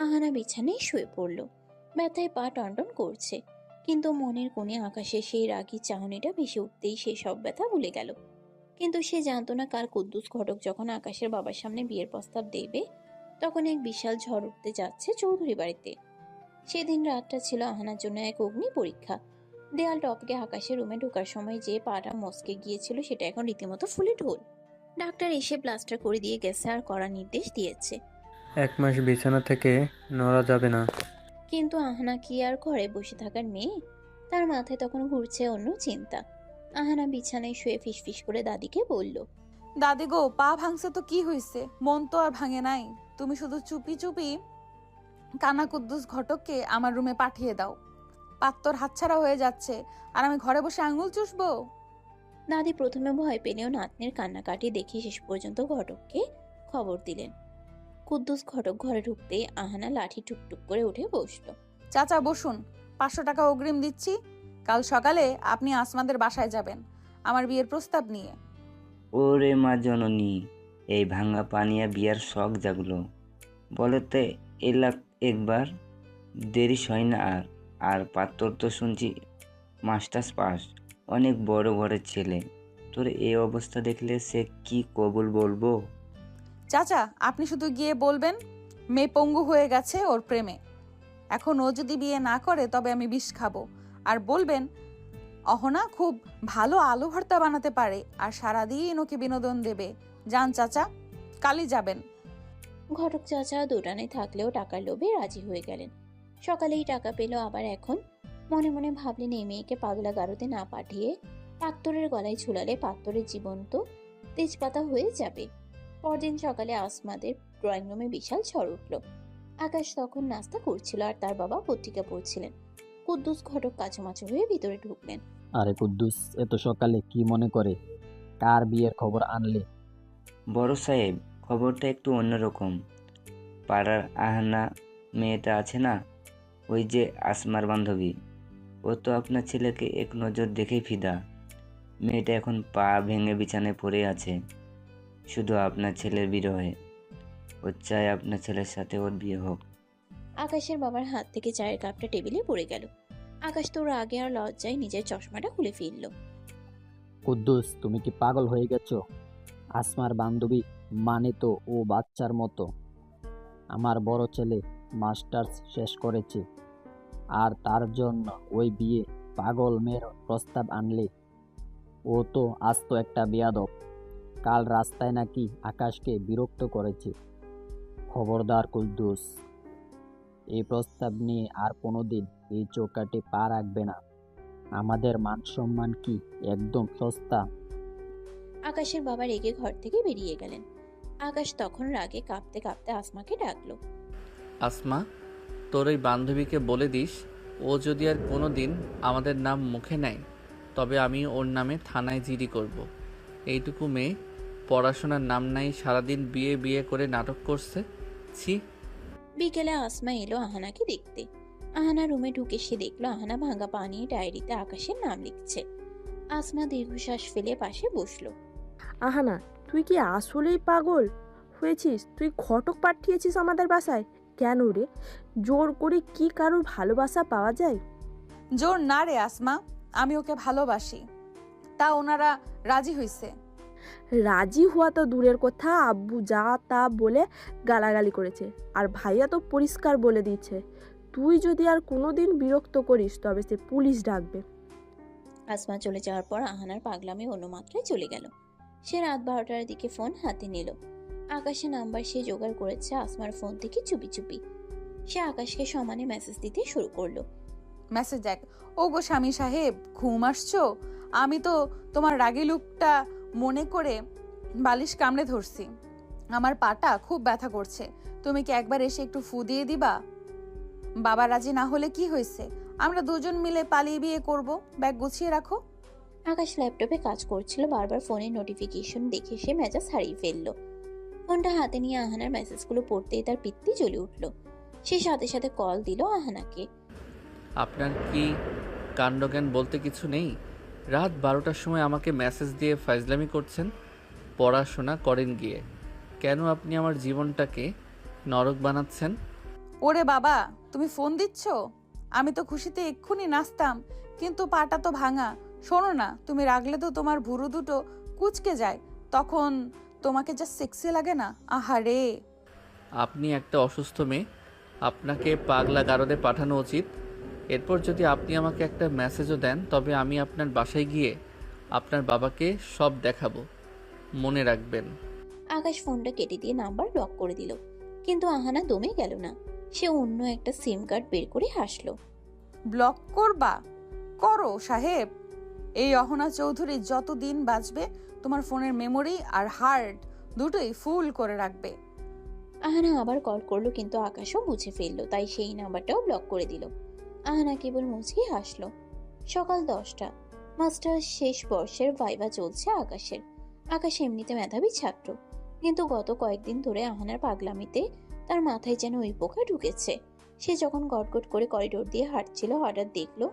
আহানা বিছানায় শুয়ে পড়ল। ব্যথায় পা টনটন করছে, কিন্তু মনের কোণে আকাশে সেই রাগী চাহনিটা ভেসে উঠতেই সে সব ব্যথা ভুলে গেল। কিন্তু সে জানতো না কাল কুদ্দুস ঘটক যখন আকাশের বাবার সামনে বিয়ের প্রস্তাব দেবে তখন এক বিশাল ঝড় উঠতে যাচ্ছে চৌধুরী বাড়িতে। সেদিন রাতটা ছিল আহানার জন্য এক অগ্নি পরীক্ষা। দেয়াল টপকে আকাশের রুমে ঢোকার সময় যে পাটা মস্কে গিয়েছিল সেটা এখন রীতিমতো ফুলে ঢোল। ডাক্তার এসে প্লাস্টার করে দিয়ে গেছে আর কড়া নির্দেশ দিয়েছে। 1 মাস বিছানা থেকে নড়া যাবে না। কিন্তু আহানা কি আর ঘরে বসে থাকার মেয়ে? তার মাথায় তখন ঘুরছে অন্য চিন্তা। আহানা বিছানায় শুয়ে ফিসফিস করে দাদিকে বলল, দাদি গো, পা ভাঙছে তো কি হয়েছে, মন তো আর ভাঙে নাই। তুমি শুধু চুপি চুপি কানা কুদ্দুস ঘটককে আমার রুমে পাঠিয়ে দাও। পাত্তর হাতছাড়া হয়ে যাচ্ছে আর আমি ঘরে বসে আঙুল চুষবো। দাদি প্রথমে ভয় পেলেও নাতনির কান্নাকাটি দেখে শেষ পর্যন্ত ঘটককে খবর দিলেন। কুদ্দুস ঘটক ঘরে ঢুকতেই আহানা লাঠি টুকটুক করে উঠে বসলো। চাচা বসুন, 500 টাকা অগ্রিম দিচ্ছি। কাল সকালে আপনি আসমাদের বাসায় যাবেন আমার বিয়ের প্রস্তাব নিয়ে। ওরে মা জননী, এই ভাঙা পানিয়া বিয়ার শখ জাগলো। বলতে এলাক একবার, দেরি হয় না আর। আর পাত্র তো শুনছি মাস্টার্স পাস, অনেক বড় ঘরের ছেলে। তোর এই অবস্থা দেখলে সে কি কবুল বলবো? চাচা, আপনি শুধু গিয়ে বলবেন মেয়ে পঙ্গু হয়ে গেছে ওর প্রেমে, এখন ও যদি বিয়ে না করে তবে আমি বিষ খাবো। আর বলবেন অহনা খুব ভালো আলু ভর্তা বানাতে পারে আর সারাদিন ওকে বিনোদন দেবে। যান চাচা, কালই যাবেন। ঘটক চাচা দোটানে থাকলেও টাকার লোভে রাজি হয়ে গেলেন। সকালেই টাকা পেল, আবার এখন মনে মনে ভাবলেন এই মেয়েকে পাগলা গারদে না পাঠিয়ে পাত্তরের গলায় ঝুলালে পাত্তরের জীবন তো তেজপাতা হয়ে যাবে। পরদিন সকালে আসমাদের ড্রয়িং রুমে বিশাল ঝড় উঠল। আকাশ তখন নাস্তা করছিল আর তার বাবা পত্রিকা পড়ছিলেন। কুদ্দুস ঘটক কাছুমাছু হয়ে ভিতরে ঢুকলেন। আরে কুদ্দুস, এত সকালে কি মনে করে? কার বিয়ের খবর আনলে? বড় সাহেব, খবরটা একটু অন্যরকম। পাড়ার আহানা মেয়েটা আছে না, ওই যে আসমার বান্ধবী, ও তো আপনার ছেলেকে এক নজর দেখেই ফিদা। মেয়েটা এখন পা ভেঙে বিছানায় পড়ে আছে শুধু আপনার ছেলের বিরহে। ও চায় আপনার ছেলের সাথে ওর বিয়ে হোক। আকাশের বাবার হাত থেকে চায়ের কাপটা টেবিলে পড়ে গেল। আকাশ তো রাগে আর লজ্জায় নিজের চশমাটা খুলে ফেলল। কুদ্দুস, তুমি কি পাগল হয়ে গেছো? আসমার বান্ধবী মানে তো ও বাচ্চার মতো। আমার বড় ছেলে মাস্টার্স শেষ করেছে আর তার জন্য ওই বিয়ে পাগল মেয়ের প্রস্তাব আনলে? ও তো আস্ত একটা বেয়াদব। কাল রাস্তায় নাকি আকাশকে বিরক্ত করেছে। খবরদার কুদ্দুস, এই প্রস্তাব নিয়ে আর কোনোদিন এই চৌকাটে পা রাখবে না। আমাদের মান সম্মান কি একদম সস্তা? আকাশের বাবা রেগে ঘর থেকে বেরিয়ে গেলেন। আকাশ তখন রাগে কাঁপতে কাঁপতে আসমাকে ডাকলো। আসমা, তোর ওই বান্ধবীকে বলে দিস, ও যদি আর কোনো দিন আমাদের নাম মুখে নেয় তবে আমি ওর নামে থানায় জিডি করব। এইটুকু মেয়ে, পড়াশোনার নাম নাই, সারাদিন বিয়ে বিয়ে করে নাটক করছে। ছি। বিকেলে আসমা এলো আহানাকে দেখতে। আহানা রুমে ঢুকে সে দেখলো আহানা ভাঙা পানি ডায়েরিতে আকাশের নাম লিখছে। আসমা দীর্ঘশ্বাস ফেলে পাশে বসলো। আহানা, তুই কি আসলেই পাগল হয়েছিস? তুই ঘটক পাঠিয়েছিস আমাদের বাসায় কেন রে? জোর করে কি কারোর ভালোবাসা পাওয়া যায়? জোর না রে আসমা, আমি ওকে ভালোবাসি, তা ওনারা রাজি হয়েছে। রাজি হওয়া তো দূরের কথা, আব্বু যা তা বলে গালাগালি করেছে, আর ভাইয়া তো পরিষ্কার বলে দিচ্ছে তুই যদি আর কোনোদিন বিরক্ত করিস তবে সে পুলিশ ডাকবে। আসমা চলে যাওয়ার পর আহানার পাগলামি অন্য মাত্রায় চলে গেল। সে রাত 12টার দিকে ফোন হাতে নিল। আকাশের নাম্বার সে জোগাড় করেছে আসমার ফোন থেকে চুপি চুপি। সে আকাশকে সমানে মেসেজ দিতে শুরু করলো। মেসেজ দেখ। ও গো স্বামী সাহেব, ঘুম আসছো? আমি তো তোমার রাগী লুকটা মনে করে বালিশ কামড়ে ধরছি। আমার পাটা খুব ব্যথা করছে, তুমি কি একবার এসে একটু ফু দিয়ে দিবা? বাবা রাজি না হলে কি হয়েছে, আমরা দুজন মিলে পালিয়ে বিয়ে করব। ব্যাগ গুছিয়ে রাখো। আকাশ ল্যাপটপে কাজ করছিল, বারবার ফোনের নোটিফিকেশন দেখে সে মেজাজ হারিয়ে ফেললো। ফোনটা হাতে নিয়ে আহানার মেসেজগুলো পড়তেই তার পিত্তি জ্বলে উঠল। সে সাথে সাথে কল দিল আহানাকে। আপনার কি কাণ্ডজ্ঞান বলতে কিছু নেই? রাত 12টার সময় আমাকে মেসেজ দিয়ে ফাইজলামি করছেন। পড়াশোনা করেন গিয়ে, কেন আপনি আমার জীবনটাকে নরক বানাচ্ছেন? ওরে বাবা, তুমি ফোন দিচ্ছ? আমি তো খুশিতে এক্ষুনি নাচতাম, কিন্তু পাটা তো ভাঙা। শোনো না, তুমি রাগলে তো তোমার ভুরু দুটো কুচকে যায়, তখন তোমাকে যা সেক্সি লাগে না, আহারে। আপনি একটা অসুস্থ মেয়ে, আপনাকে পাগলা গারদে পাঠানো উচিত। এরপর যদি আপনি আমাকে একটা মেসেজও দেন তবে আমি আপনার বাসায় গিয়ে আপনার বাবাকে সব দেখাবো, মনে রাখবেন। আকাশ ফোনটা কেটে দিয়ে নাম্বার ব্লক করে দিল, কিন্তু আহানা দমে গেল না। সে অন্য একটা সিম কার্ড বের করে হাসলো। ব্লক করবা? করো সাহেব। এই অহনা চৌধুরী যত দিন বাঁচবে তোমার ফোনের মেমোরি আর হার্ড দুটোই ফুল করে রাখবে। আহানা আবার কল করলো, কিন্তু আকাশও বুঝে ফেললো, তাই সেই নাম্বারটাও ব্লক করে দিল। আহানা কেবল মুচকি হাসলো। সকাল 10টা, মাস্টার শেষ বর্ষের ভাইবা চলছে আকাশের। আকাশ এমনিতে মেধাবী ছাত্র, কিন্তু গত কয়েকদিন ধরে আহানার পাগলামিতে তার মাথায় যেন ওই পোকা ঢুকেছে। সে যখন গটগট করে করিডোর দিয়ে হাঁটছিল, হঠাৎ দেখলো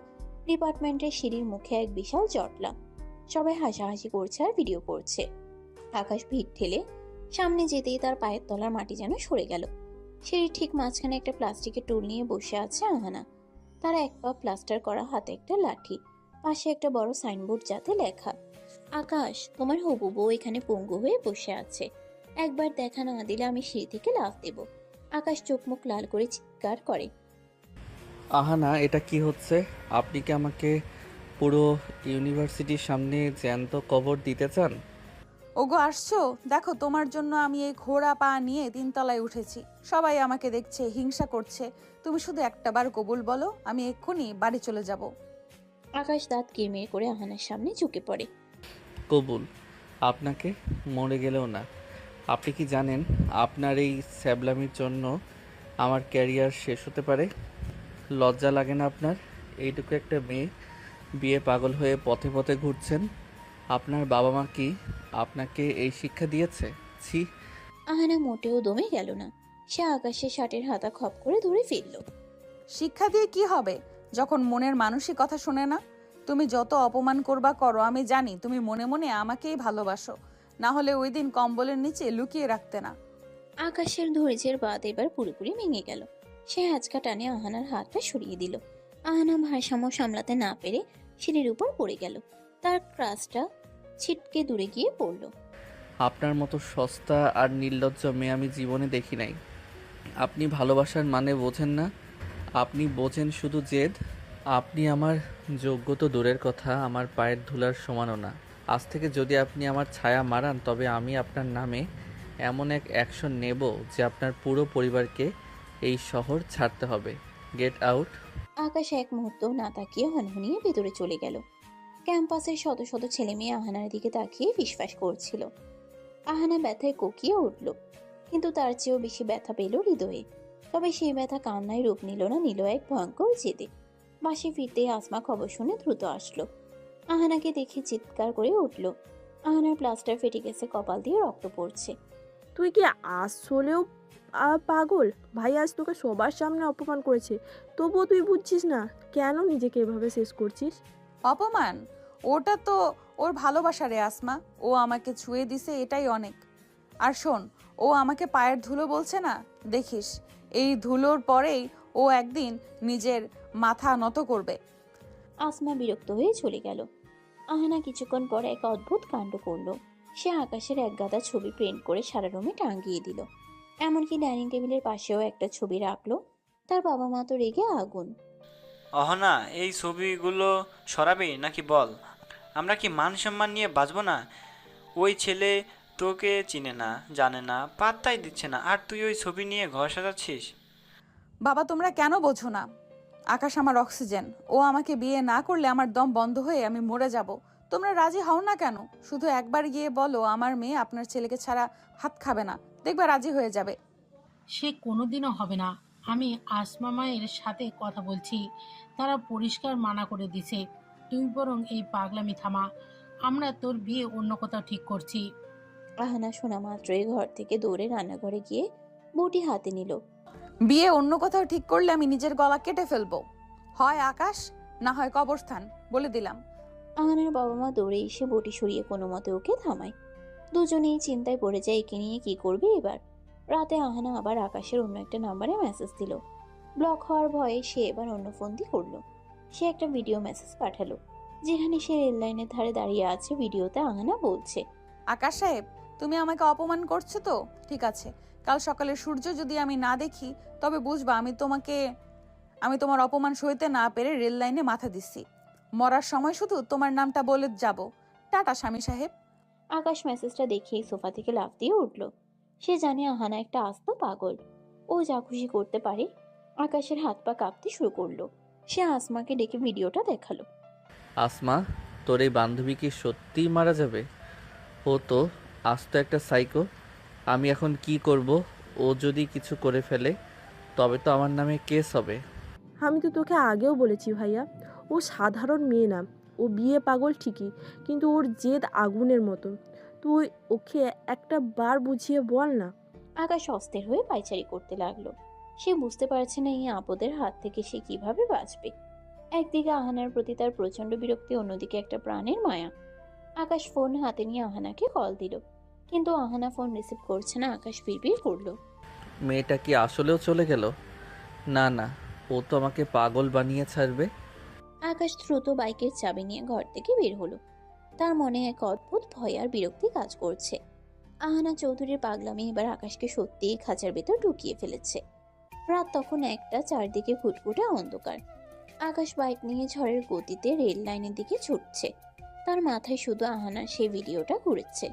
ডিপার্টমেন্টের সিঁড়ির মুখে এক বিশাল জটলা। সবাই হাসাহাসি করছে আর ভিডিও করছে। আকাশ ভিড় ঠেলে সামনে যেতেই তার পায়ের তলার মাটি যেন সরে গেল। সিঁড়ির ঠিক মাঝখানে একটা প্লাস্টিকের টুল নিয়ে বসে আছে আহানা। তার এক পা প্লাস্টার করা, হাতে একটা লাঠি, পাশে একটা বড় সাইনবোর্ড যাতে লেখা, আকাশ তোমার হবু বউ এখানে পঙ্গু হয়ে বসে আছে, একবার দেখা না দিলে আমি সিঁড়ি থেকে লাফ দেব। আকাশ চোখ মুখ লাল করে চিৎকার করে। আহানা, এটা কি হচ্ছে? আপনি কি আমাকে পুরো ইউনিভার্সিটির সামনে জ্যান্ত কবর দিতে চান? ওগো আসছো? দেখো, তোমার জন্য আমি এই ঘোড়া পা নিয়ে 3 তলায় উঠেছি। সবাই আমাকে দেখছে, হিংসা করছে। তুমি শুধু একটাবার কবুল বলো, আমি এক্ষুনি বাড়ি চলে যাব। আকাশ দাঁত কিরমির করে আহানার সামনে ঝুঁকে পড়ে। কবুল? আপনাকে? মরে গেলেও না। আপনি কি জানেন আপনার এই স্যাবলামির জন্য আমার ক্যারিয়ার শেষ হতে পারে? লজ্জা লাগে না আপনার? এইটুকু একটা মেয়ে বিয়ে পাগল হয়ে পথে পথে ঘুরছেন। আপনার বাবা মা কি আপনাকে এই শিক্ষা দিয়েছে? ছি। আহানা মোটেও দমে গেল না। সে আকাশের শার্টের হাতা খপ করে ধরে ফেলল। শিক্ষা দিয়ে কি হবে যখন মনের মানুষই কথা শোনে না? তুমি যত অপমান করবা করো, আমি জানি তুমি মনে মনে আমাকেই ভালোবাসো, না হলে ওই দিন কম্বলের নিচে লুকিয়ে রাখতে না। আকাশের ধৈর্যের বাদ এবার পুরোপুরি ভেঙে গেল। সে আঁচকা টানে আহানার হাতটা সরিয়ে দিল। আহানা ভারসাম্য সামলাতে না পেরে সিঁড়ির উপর পড়ে গেল। তার ক্রাশটা ছিটকে দূরে গিয়ে পড়ল। আপনার মতো সস্তা আর নির্লজ্জ মেয়ে আমি জীবনে দেখি নাই। আপনি ভালোবাসার মানে বোঝেন না, আপনি বোঝেন শুধু জেদ। আপনি আমার যোগ্য তো দূরের কথা, আমার পায়ের ধুলার সমানও না। আজ থেকে যদি আপনি আমার ছায়া মারান তবে আমি আপনার নামে এমন এক অ্যাকশন নেব যে আপনার পুরো পরিবারকে এই শহর ছাড়তে হবে। Get out. আকাশ এক মুহূর্ত না তাকিয়ে হনহনিয়ে ভেতরে চলে গেল। ক্যাম্পাসের শত শত ছেলে মেয়ে আহানার দিকে তাকিয়ে ফিসফাস করছিল। আহানা ব্যথায় কোকিয়ে উঠল, কিন্তু তার চেয়েও বেশি ব্যথা পেল হৃদয়ে। তবে সেই ব্যথা কান্নায় রূপ নিল না, নিল এক ভয়ঙ্কর জেদে। বাসে ফিরতেই আসমা খবর শুনে দ্রুত আসলো। আহানাকে দেখে চিৎকার করে উঠল। আহানার প্লাস্টার ফেটে গেছে, কপাল দিয়ে রক্ত পড়ছে। তুই কি আসলেও পাগল? ভাই আজ তোকে সবার সামনে অপমান করেছে, তবুও তুই বুঝছিস না? কেন নিজেকে এভাবে শেষ করছিস? অপমান? ওটা তো ওর ভালোবাসা রে আসমা। ও আমাকে ছুঁয়ে দিছে, এটাই অনেক। আর শোন, ও আমাকে পায়ের ধুলো বলছে না, দেখিস এই ধুলোর পরেই ও একদিন নিজের মাথা নত করবে। আসমা বিরক্ত হয়ে চলে গেল। আহানা কিছুক্ষণ পরে এক অদ্ভুত কাণ্ড করলো। সে আকাশের এক গাদা ছবি প্রিন্ট করে সারা রুমে টাঙিয়ে দিল। এমনকি ডাইনিং টেবিলের পাশেও একটা ছবি রাখলো। তার বাবা মা তো রেগে আগুন। অহনা, এই ছবিগুলো সরাবি নাকি বল? আমরা কি মান সম্মান নিয়ে বাঁচবো না? ওই ছেলে তোকে চিনে না, জানে না, পাত্তাই দিচ্ছে না, আর তুই ওই ছবি নিয়ে ঘর সাজাচ্ছিস? বাবা, তোমরা কেন বোঝো না? আকাশ আমার অক্সিজেন। ও আমাকে বিয়ে না করলে আমার দম বন্ধ হয়ে আমি মরে যাব। তোমরা রাজি হও না কেন? শুধু একবার গিয়ে বলো আমার মেয়ে আপনার ছেলেকে ছাড়া হাত খাবে না, দেখবা রাজি হয়ে যাবে। সে কোনোদিনও হবে না। আমি আসমা মায়ের সাথে কথা বলছি, তারা পরিষ্কার মানা করে দিছে। তুই বরং এই পাগলামি থামা, আমরা তোর বিয়ে অন্য কোথাও ঠিক করছি। আহানা শোনা মাত্রই ঘর থেকে দৌড়ে রান্নাঘরে গিয়ে বটি হাতে নিল। বিয়ে অন্য কোথাও ঠিক করলে আমি নিজের গলা কেটে ফেলবো, হয় আকাশ না হয় কবরস্থান, বলে দিলাম। আহানার বাবা মা দৌড়ে এসে বটি সরিয়ে কোনো মতে ওকে থামায়। দুজনেই চিন্তায় পড়ে যায় একে নিয়ে কি করবে এবার। রাতে আহানা আবার আকাশের অন্য একটা নাম্বারে মেসেজ দিল। ব্লক হওয়ার ভয়ে সে এবার অন্য ফোন দিয়ে করলো। সে একটা ভিডিও মেসেজ পাঠালো, যেখানে সে রেল লাইনের ধারে দাঁড়িয়ে আছে। ভিডিওতে আহানা বলছে, আকাশ সাহেব, তুমি আমাকে অপমান করছো তো? ঠিক আছে, কাল সকালে সূর্য যদি আমি না দেখি তবে বুঝবা আমি তোমার অপমান সইতে না পেরে রেল লাইনে মাথা দিচ্ছি। মরার সময় শুধু তোমার নামটা বলে যাব। টাটা স্বামী সাহেব। আকাশ মেসেজটা দেখেই সোফা থেকে লাফ দিয়ে উঠল। সে জানে আহানা একটা আস্ত পাগল, ও যা খুশি করতে পারে। আকাশের হাত পা কাঁপতে শুরু করলো। সে আসমাকে ডেকে ভিডিওটা দেখালো। আসমা, তোর এই বান্ধবী কি সত্যিই মারা যাবে? ও তো আস্ত একটা সাইকো। আমি এখন কি করব? ও যদি কিছু করে ফেলে তবে তো আমার নামে কেস হবে। আমি তো তোকে আগেও বলেছি ভাইয়া, ও সাধারণ মেয়ে না। ও বিয়ে পাগল ঠিকই, কিন্তু ওর জেদ আগুনের মতো। তুই ওকে একটা বার বুঝিয়ে বল না। আকাশ অস্থির হয়ে পায়চারি করতে লাগলো। সে বুঝতে পারছে না এই আপদের হাত থেকে সে কিভাবে বাঁচবে। একদিকে আহানার প্রতি তার প্রচন্ড বিরক্তি, অন্যদিকে একটা প্রাণের মায়া। আকাশ ফোন হাতে নিয়ে আহানাকে কল দিল, কিন্তু আহানা ফোন রিসিভ করছে না। আকাশ বিড়বিড় করলো, মেয়েটা কি আসলেও চলে গেল? না না, ও তো আমাকে পাগল বানিয়ে ছাড়বে। আকাশ দ্রুত বাইকের চাবি নিয়ে ঘর থেকে বের হলো। তার মনে এক অদ্ভুত ভয় আর বিরক্তি কাজ করছে। আহানা চৌধুরীর পাগলামি এবার আকাশকে সত্যিই খাঁচার ভেতর ঢুকিয়ে ফেলেছে। রাত তখন একটা, চারদিকে ঘুটঘুটে অন্ধকার। আকাশ বাইক নিয়ে ঝড়ের গতিতে রেল লাইনের দিকে ছুটছে। তার মাথায় শুধু আহানার সেই ভিডিওটা ঘুরেছে।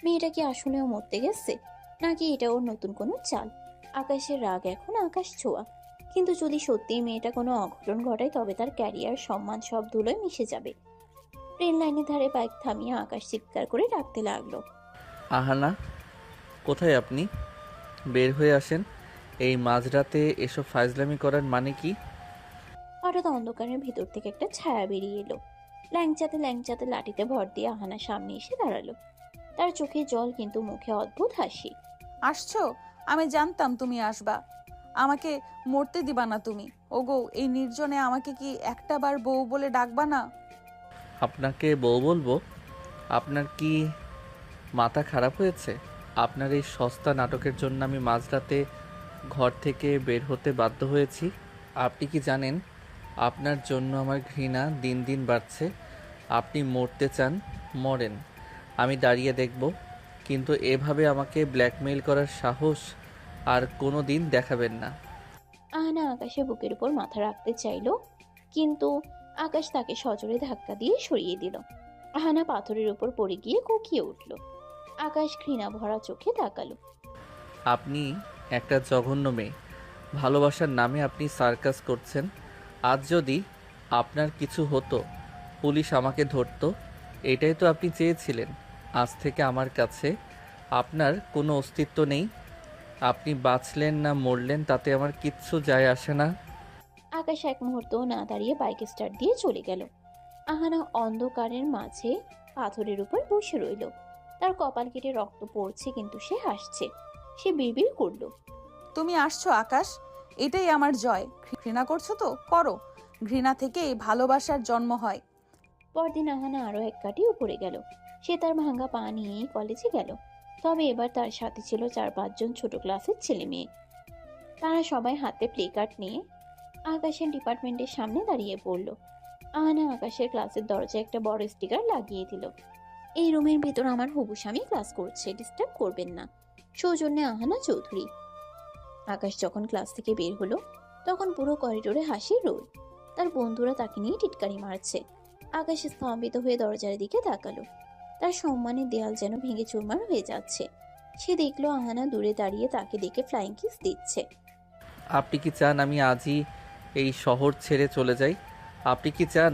মেয়েটা কি আসলেও মরতে গেছে, নাকি এটা ওর নতুন কোনো চাল? আকাশের রাগ এখন আকাশ ছোঁয়া, কিন্তু যদি সত্যিই মেয়েটা কোনো অঘটন ঘটায় তবে তার ক্যারিয়ার, সম্মান সব ধুলোয় মিশে যাবে। ট্রেন লাইনের ধারে বাইক থামিয়ে আকাশ চিৎকার করে ডাকতে লাগলো, আহানা, কোথায় আপনি? বের হয়ে আসেন। এই মাঝরাতে এসব ফাজলামি করার মানে কি? হঠাৎ অন্ধকারের ভিতর থেকে একটা ছায়া বেরিয়ে এলো। ল্যাংচাতে ল্যাংচাতে লাঠিতে ভর দিয়ে আহানা সামনে এসে দাঁড়ালো। তার চোখে জল, কিন্তু মুখে অদ্ভুত হাসি। আসছো? আমি জানতাম তুমি আসবা। আমাকে মরতে দিবা না তুমি। ওগো, এই নির্জনে আমাকে কি একটা বার বউ বলে ডাকবা না? আপনাকে বউ বলবো? আপনার কি মাথা খারাপ হয়েছে? আপনার এই সস্তা নাটকের জন্য আমি মাঝরাতে ঘর থেকে বের হতে বাধ্য হয়েছি। আপনি কি জানেন আপনার জন্য আমার ঘৃণা দিন দিন বাড়ছে? আপনি মরতে চান, মরেন, আমি দাঁড়িয়ে দেখব। কিন্তু এভাবে আমাকে ব্ল্যাকমেইল করার সাহস আর কোনো দিন দেখাবেন না। আহানা আকাশের বুকের উপর মাথা রাখতে চাইলো, কিন্তু আকাশ তাকে সজোরে ধাক্কা দিয়ে সরিয়ে দিল। আহানা পাথরের উপর পড়ে গিয়ে কুকিয়ে উঠল। আকাশ ঘৃণা ভরা চোখে তাকালো। আপনি একটা জঘন্য মেয়ে। ভালোবাসার নামে আপনি সার্কাস করছেন। আজ যদি আপনার কিছু হতো, পুলিশ আমাকে ধরতো, এটাই তো আপনি চেয়েছিলেন। আজ থেকে আমার কাছে আপনার কোনো অস্তিত্ব নেই। আপনি বাঁচলেন না মরলেন তাতে আমার কিচ্ছু যায় আসে না। আকাশ এক মুহূর্ত না দাঁড়িয়ে বাইক স্টার্ট দিয়ে চলে গেল। আহানা অন্ধকারের মাঝে পাথরের উপর বসে রইল। তার কপাল কেটে রক্ত পড়ছে, কিন্তু সে হাসছে। সে বিড়বিড় করলো, তুমি আসছো আকাশ, এটাই আমার জয়। ঘৃণা করছো তো করো, ঘৃণা থেকেই ভালোবাসার জন্ম হয়। পরদিন আহানা আরো এক কাটি উপরে গেল। সে তার ভাঙা পা নিয়ে কলেজে গেল। তবে এবার তার সাথে ছিল 4-5 জন ছোট ক্লাসের ছেলে মেয়ে। তারা সবাই হাতে প্লে কার্ড নিয়ে আকাশের ডিপার্টমেন্টের সামনে দাঁড়িয়ে পড়ল। আহানা আকাশের ক্লাসের দরজায় একটা বড় স্টিকার লাগিয়ে দিল, এই রুমের ভিতর আমার হবু স্বামী ক্লাস করছে, ডিস্টার্ব করবেন না, সৌজন্যে আহানা চৌধুরী। আকাশ যখন ক্লাস থেকে বের হলো তখন পুরো করিডোরে হাসির রোল। তার বন্ধুরা তাকে নিয়ে টিটকারি মারছে। আকাশ স্তম্ভিত হয়ে দরজার দিকে তাকালো। তার সম্মানের দেয়াল যেন ভেঙে চুরমার হয়ে যাচ্ছে। সে দেখলো আহানা দূরে দাঁড়িয়ে তাকে দেখে ফ্লাইং কিস দিচ্ছে। আপনি কি চান আমি আজই এই শহর ছেড়ে চলে যাই? আপনি কি চান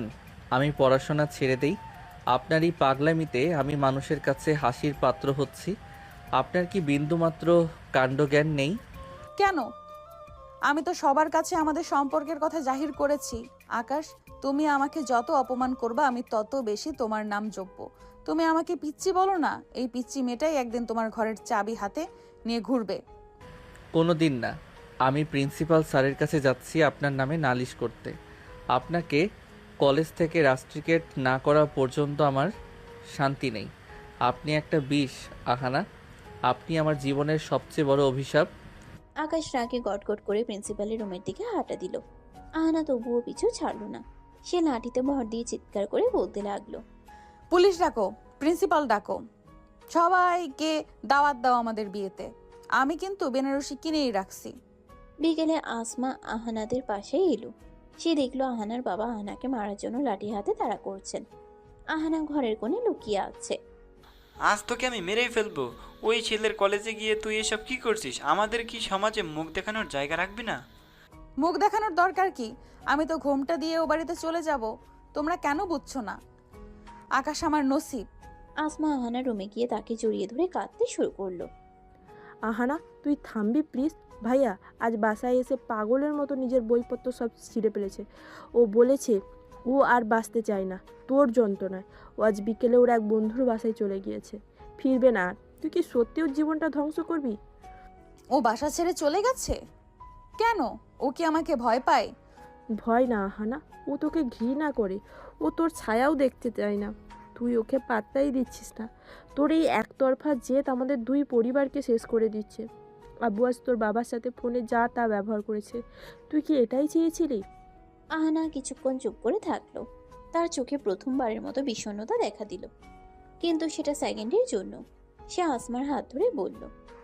আমি পড়াশোনা ছেড়ে দেই? আপনার এই পাগলামিতে আমি মানুষের কাছে হাসির পাত্র হচ্ছি। আপনার কি বিন্দুমাত্র কাণ্ডজ্ঞান নেই? কেন? আমি তো সবার কাছে আমাদের সম্পর্কের কথা জাহির করেছি। আকাশ, তুমি আমাকে যত অপমান করবে আমি তত বেশি তোমার নাম জপবো। তুমি আমাকে পিচ্চি বলো না, এই পিচ্চি মেয়েটাই একদিন তোমার ঘরের চাবি হাতে নিয়ে ঘুরবে। কোনো দিন না। আমি প্রিন্সিপাল স্যারের কাছে যাচ্ছি আপনার নামে নালিশ করতে। আপনাকে কলেজ থেকে রাস্ট্রিকেট না করা পর্যন্ত আমার শান্তি নেই। আপনি একটা বিষ আহানা। আপনি আমার জীবনের সবচেয়ে বড় অভিশাপ। আকাশ রাগে গটগট করে প্রিন্সিপালের রুমের দিকে হাঁটা দিল। আহানা তবুও পিছু ছাড়লো না। সে লাঠিতে ভর দিয়ে চিৎকার করে বলতে লাগলো, পুলিশ ডাকো, প্রিন্সিপাল ডাকো, সবাইকে দাওয়াত দাও আমাদের বিয়েতে। আমি কিন্তু বেনারসি কিনেই রাখছি। বিকেলে আসমা আহানাদের পাশে এলো। সে দেখলো আহানার বাবা আহানাকে মারার জন্য লাঠি হাতে তাড়া করছেন। আহানা ঘরের কোণে লুকিয়ে আছে। আজ তোকে আমি মেরেই ফেলবো। ওই ছেলের কলেজে গিয়ে তুই এসব কি করছিস? আমাদের কি সমাজে মুখ দেখানোর জায়গা রাখবি না? মুখ দেখানোর দরকার কি? আমি তো ঘোমটা দিয়ে ও বাড়িতে চলে যাব। তোমরা কেন বুঝছো না? আকাশ আমার নসিব। আসমা আহানার রুমে গিয়ে তাকে জড়িয়ে ধরে কাঁদতে শুরু করলো। আহানা তুই থামবি প্লিজ। ভাইয়া আজ বাসায় এসে পাগলের মতো নিজের বইপত্র সব ছিঁড়ে ফেলেছে। ও বলেছে ও আর বাঁচতে চায় না তোর যন্ত্রণায়। ও আজ বিকেলে ওর এক বন্ধুর বাসায় চলে গিয়েছে, ফিরবে না আর। তুই কি সত্যি ওর জীবনটা ধ্বংস করবি? ও বাসা ছেড়ে চলে গেছে কেন? ও কি আমাকে ভয় পায়? ভয় না আহানা, ও তোকে ঘৃণা করে। ও তোর ছায়াও দেখতে চায় না। তুই ওকে পাত্তাই দিচ্ছিস না। তোর এই একতরফা জেদ আমাদের দুই পরিবারকে শেষ করে দিচ্ছে। আব্বু আজ তোর বাবার সাথে ফোনে যা তা ব্যবহার করেছে। তুই কি এটাই চেয়েছিলি? আহানা কিছুক্ষণ চুপ করে থাকলো। তার চোখে প্রথমবারের মতো বিষণ্ণতা দেখা দিল, কিন্তু সেটা সেকেন্ডের জন্য। সে আসমার হাত ধরে বলল,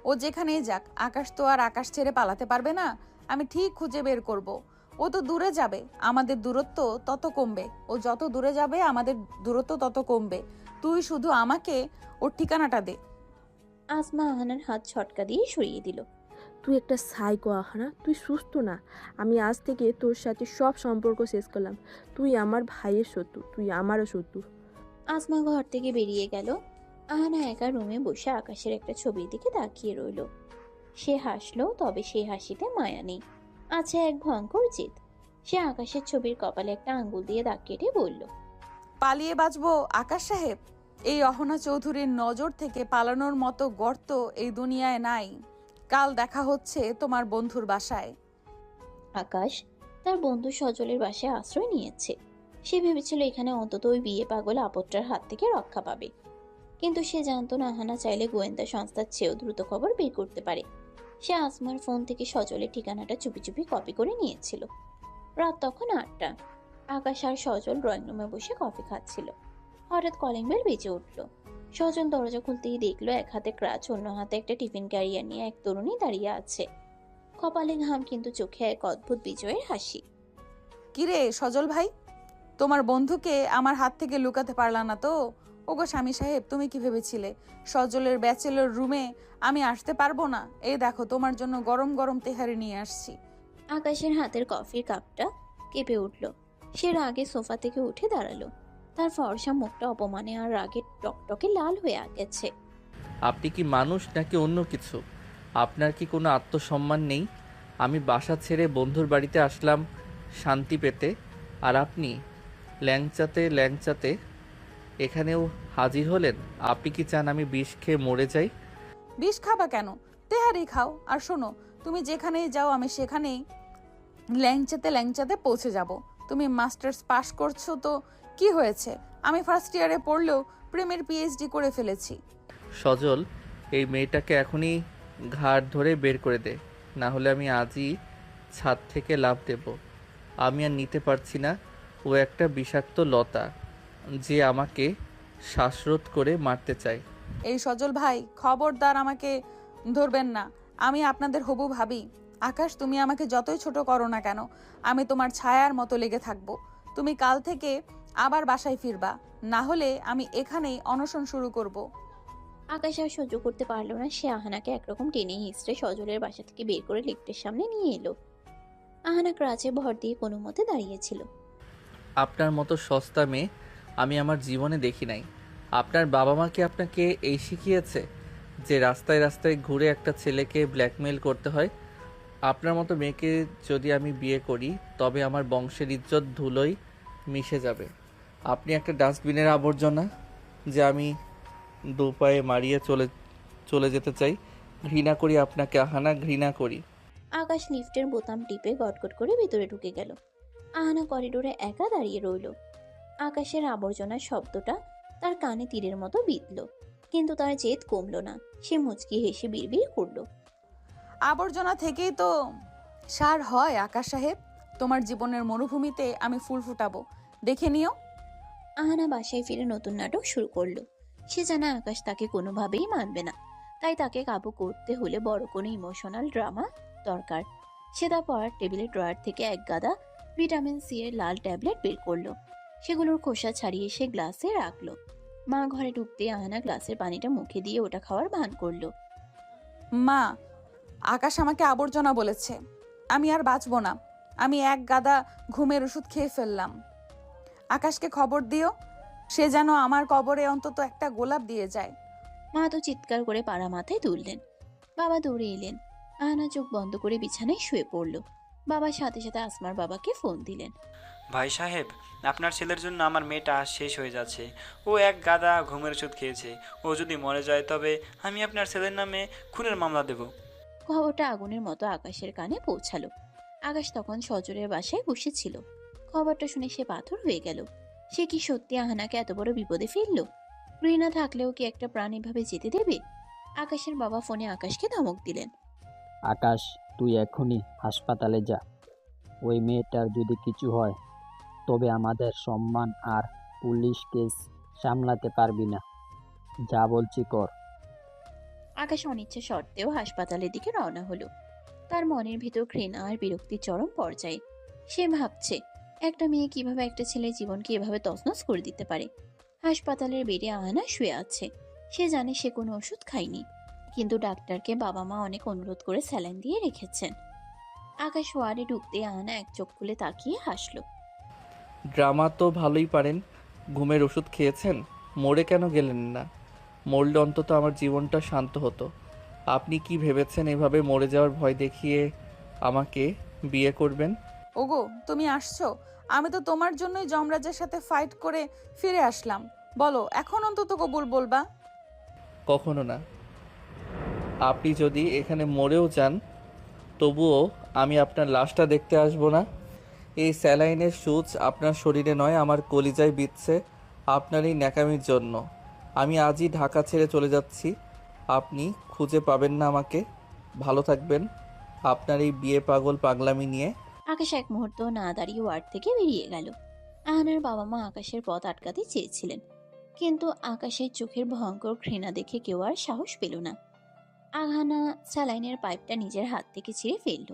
ও যেখানেই যাক, আকাশ তো আর আকাশ ছেড়ে পালাতে পারবে না। আমি ঠিক খুঁজে বের করব। ও তো দূরে যাবে, আমাদের দূরত্ব তত কমবে। ও যত দূরে যাবে আমাদের দূরত্ব তত কমবে। তুই শুধু আমাকে ওর ঠিকানাটা দে। আসমা আহানার হাত ছটকা দিয়ে সরিয়ে দিল। তুই একটা সাইকো আহানা, তুই সুস্থ না। আমি আজ থেকে তোর সাথে সব সম্পর্ক শেষ করলাম। তুই আমার ভাইয়ের শত্রু, তুই আমারও শত্রু। আসমা ঘর থেকে বেরিয়ে গেল। আহানা একা রুমে বসে আকাশের একটা ছবির দিকে তাকিয়ে রইল। সে হাসলো, তবে সেই হাসিতে মায়া নেই, আছে এক ভয়ঙ্কর জেদ। সে আকাশের ছবির কপালে একটা আঙ্গুল দিয়ে দাগ কেটে বলল, পালিয়ে বাঁচবো আকাশ সাহেব? এই অহনা চৌধুরীর নজর থেকে পালানোর মতো গর্ত এই দুনিয়ায় নাই। কাল দেখা হচ্ছে তোমার বন্ধুর বাসায়। আকাশ তার বন্ধু সজলের বাসায় আশ্রয় নিয়েছে। সে ভেবেছিল এখানে অন্তত ওই বিয়ে পাগল আপদটার হাত থেকে রক্ষা পাবে। কিন্তু সে জানতো না আহানা চাইলে গোয়েন্দা সংস্থার চেয়েও দ্রুত খবর বের করতে পারে। সে আসমার ফোন থেকে সজলের ঠিকানাটা চুপি চুপি কপি করে নিয়েছিল। রাত তখন 8টা। আকাশ আর সজল ড্রয়িং রুমে বসে কফি খাচ্ছিল। হঠাৎ কলিং বেল বেজে উঠল। সজল দরজা খুলতেই দেখলো এক হাতে ক্রাচ, অন্য হাতে একটা টিফিন ক্যারিয়ার নিয়ে এক তরুণী দাঁড়িয়ে আছে। কপালে ঘাম, কিন্তু চোখে এক অদ্ভুত বিজয়ের হাসি। কিরে সজল ভাই, তোমার বন্ধুকে আমার হাত থেকে লুকাতে পারলা না তো? ওগো স্বামী সাহেব, তুমি কি ভেবেছিলে সজলের ব্যাচেলর রুমে আমি আসতে পারবো না? এই দেখো তোমার জন্য গরম গরম তেহারি নিয়ে আসছি। আকাশের হাতের কফির কাপটা কেঁপে উঠল। সে রাগে সোফা থেকে উঠে দাঁড়ালো। তার ফর্সা মুখটা অপমানে আর রাগে টকটকে লাল হয়ে গেছে। আপনি কি মানুষ নাকি অন্য কিছু? আপনার কি কোনো আত্মসম্মান নেই? আমি বাসা ছেড়ে বন্ধুর বাড়িতে আসলাম শান্তি পেতে, আর আপনি ল্যাংচাতে ল্যাংচাতে এখানেও হাজির হলেন। আপনি কি চান আমি বিষ খেয়ে মরে যাই? বিষ খাবা কেন? তেহারি খাও। আর শোনো, তুমি যেখানেই যাও আমি সেখানেই ল্যাংচাতে ল্যাংচাতে পৌঁছে যাব। তুমি মাস্টার্স পাশ করছো তো কি হয়েছে? আমি ফার্স্ট ইয়ারে পড়লেও প্রেমের পিএইচডি করে ফেলেছি। সজল, এই মেয়েটাকে এখনই ঘাড় ধরে বের করে দে, না হলে আমি আজই ছাদ থেকে লাফ দেব। আমি আর নিতে পারছি না। ও একটা বিষাক্ত লতা যে আমাকে শ্বাসরোধ করে মারতে চায়। এই সজল ভাই, খবরদার আমাকে ধরবেন না। আমি আপনাদের হবু ভাবি। আকাশ, তুমি আমাকে যতই ছোট করো না কেন, আমি তোমার ছায়ার মতো লেগে থাকবো। তুমি কাল থেকে আবার বাসায় ফিরবা, না হলে আমি এখানেই অনশন শুরু করব। আকাশ আর সহ্য করতে পারলো না। সে আহানাকে একরকম টেনে হিঁচড়ে সজলের বাসা থেকে বের করে লিফটের সামনে নিয়ে এলো। আহানা ক্রাচে ভর দিয়ে কোনো মতে দাঁড়িয়েছিল। আপনার মতো সস্তা মেয়ে আমি আমার জীবনে দেখি নাই। আপনার বাবা মা কি আপনাকে এই শিখিয়েছে যে রাস্তায় রাস্তায় ঘুরে একটা ছেলেকে ব্ল্যাকমেল করতে হয়? আপনার মতো মেয়েকে যদি আমি বিয়ে করি তবে আমার বংশের ইজ্জত ধুলোয় মিশে যাবে। আপনি একটা ডাস্টবিনের আবর্জনা যে আমি দু পায়ে মারিয়ে চলে যেতে চাই। ঘৃণা করি আপনাকে আহানা, ঘৃণা করি। আকাশ লিফটের বোতাম টিপে গটগট করে ভিতরে ঢুকে গেল। আহানা করিডোরে একা দাঁড়িয়ে রইল। আকাশের আবর্জনার শব্দটা তার কানে তীরের মতো বিঁধল, কিন্তু তার জেদ কমল না। সে মুচকি হেসে বিড়বিড় করল, আবর্জনা থেকেই তো সার হয় আকাশ সাহেব। তোমার জীবনের মরুভূমিতে আমি ফুল ফুটাবো, দেখে নিও। আহানা বাসায় ফিরে নতুন নাটক শুরু করলো। সে জানে আকাশ তাকে কোনোভাবেই মানবে না, তাই তাকে কাবু করতে হলে বড় কোনো ইমোশনাল ড্রামা দরকার। সে তারপর টেবিলের ড্রয়ার থেকে এক গাদা ভিটামিন সি এর লাল ট্যাবলেট বের করলো। সেগুলোর খোসা ছাড়িয়ে সে গ্লাসে রাখলো। মা ঘরে ঢুকতে আহানা গ্লাসের পানিটা মুখে দিয়ে ওটা খাওয়ার ভান করলো। মা, আকাশ আমাকে আবর্জনা বলেছে। আমি আর বাঁচবো না। আমি এক গাদা ঘুমের ওষুধ খেয়ে ফেললাম। আকাশকে খবর দিও, সে যেন আমার কবরে অন্তত একটা গোলাপ দিয়ে যায়। মা তো চিৎকার করে পাড়া মাথায় তুললেন। বাবা দৌড়ে এলেন। আহানা চোখ বন্ধ করে বিছানায় শুয়ে পড়ল। বাবার সাথে সাথে আসমার বাবাকে ফোন দিলেন। ভাই সাহেব, আপনার ছেলের জন্য আমার মেয়েটা শেষ হয়ে যাচ্ছে। ও এক গাদা ঘুমের ওষুধ খেয়েছে। ও যদি মরে যায় তবে আমি আপনার ছেলের নামে খুনের মামলা দেব। খবরটা আগুনের মতো আকাশের কানে পৌঁছালো। আকাশ তখন সজরের বাসায় বসেছিল। খবরটা শুনে সে পাথর হয়ে গেল। সে কি সত্যি আহানাকে এত বড় বিপদে ফেলল? ঘৃণা থাকলেও কি একটা প্রাণ এভাবে যেতে দেবে? আকাশের বাবা ফোনে আকাশকে ধমক দিলেন। আকাশ, তুই এখনই হাসপাতালে যা। ওই মেয়েটার যদি কিছু হয় তবে আমাদের সম্মান আর পুলিশ কেস সামলাতে পারবি না। যা বলছি কর। আকাশ অনিচ্ছা সত্ত্বেও হাসপাতালের দিকে রওনা হলো। তার মনের ভিতর ঘৃণা আর বিরক্তির চরম পর্যায়ে। সে ভাবছে, একটা মেয়ে কিভাবে একটা ছেলের জীবনকে এভাবে তছনছ করে দিতে পারে। হাসপাতালের বেডে আহানা শুয়ে আছে। সে জানে সে কোনো ওষুধ খায়নি, কিন্তু ডাক্তারকে বাবা মা অনেক অনুরোধ করে স্যালাইন দিয়ে রেখেছেন। আকাশ ওয়ার্ডে ঢুকতে আহানা এক চোখ খুলে তাকিয়ে হাসলো। ড্রামা তো ভালোই পারেন। ঘুমের ওষুধ খেয়েছেন, মরে কেন গেলেন না? মরলে অন্তত আমার জীবনটা শান্ত হতো। আপনি কি ভেবেছেন এভাবে মরে যাওয়ার ভয় দেখিয়ে আমাকে বিয়ে করবেন? ওগো, তুমি আসছো? আমি তো তোমার জন্যই যমরাজের সাথে ফাইট করে ফিরে আসলাম। বলো, এখন অন্তত কবুল বলবা? কখনো না। আপনি যদি এখানে মরেও যান তবুও আমি আপনার লাশটা দেখতে আসবো না। এই স্যালাইনের সূচ আপনার শরীরে নয়, আমার কলিজায় বিঁধছে আপনার এই ন্যাকামির জন্য। আমি আজই ঢাকা ছেড়ে চলে যাচ্ছি। আপনি খুঁজে পাবেন না আমাকে। ভালো থাকবেন আপনার এই বিয়ে পাগল পাগলামি নিয়ে। আকাশ এক মুহূর্ত না দাঁড়িয়ে ওয়ার্ড থেকে বেরিয়ে গেল। আহানার বাবা মা আকাশের পথ আটকাতে চেয়েছিলেন, কিন্তু আকাশের চোখের ভয়ঙ্কর ঘৃণা দেখে কেউ আর সাহস পেল না। আহানা স্যালাইনের পাইপটা নিজের হাত থেকে ছিঁড়ে ফেলল।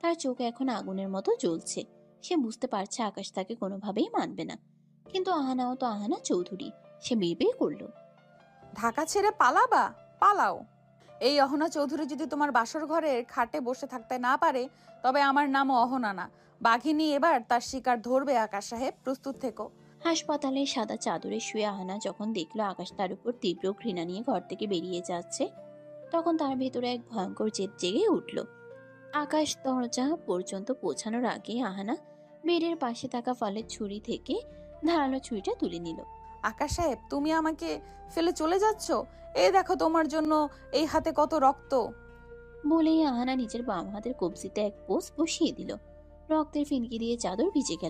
তার চোখ এখন আগুনের মতো জ্বলছে। সে বুঝতে পারছে আকাশ তাকে কোনোভাবেই মানবে না, কিন্তু আহানাও তো আহানা চৌধুরী। সে বিড়বিড় করল, ঢাকা ছেড়ে পালাবা? পালাও। এই অহনা চৌধুরী যদি তোমার বাসর ঘরের খাটে বসে থাকতে না পারে তবে আমার নামও অহনা না। বাঘিনী এবার তার শিকার ধরবে। আকাশ সাহেব, প্রস্তুত থেকো। হাসপাতালের সাদা চাদরে শুয়ে আহানা যখন দেখলো আকাশ তার উপর তীব্র ঘৃণা নিয়ে ঘর থেকে বেরিয়ে যাচ্ছে, তখন তার ভেতরে এক ভয়ঙ্কর জেদ জেগে উঠল। আকাশ দরজা পর্যন্ত পৌঁছানোর আগে আহানা বেডের পাশে থাকা ফলের ছুরি থেকে ধারালো ছুরিটা তুলে নিল। আকাশ সাহেব, তুমি আমাকে ফেলে চলে যাচ্ছ? এই দেখো তোমার জন্য এই হাতে কত রক্ত। বলেই আহানা নিজের বাম হাতের কবজিতে এক পোষ বসিয়ে দিল। রক্তের ফিনকি দিয়ে চাদর ভিজে গেল।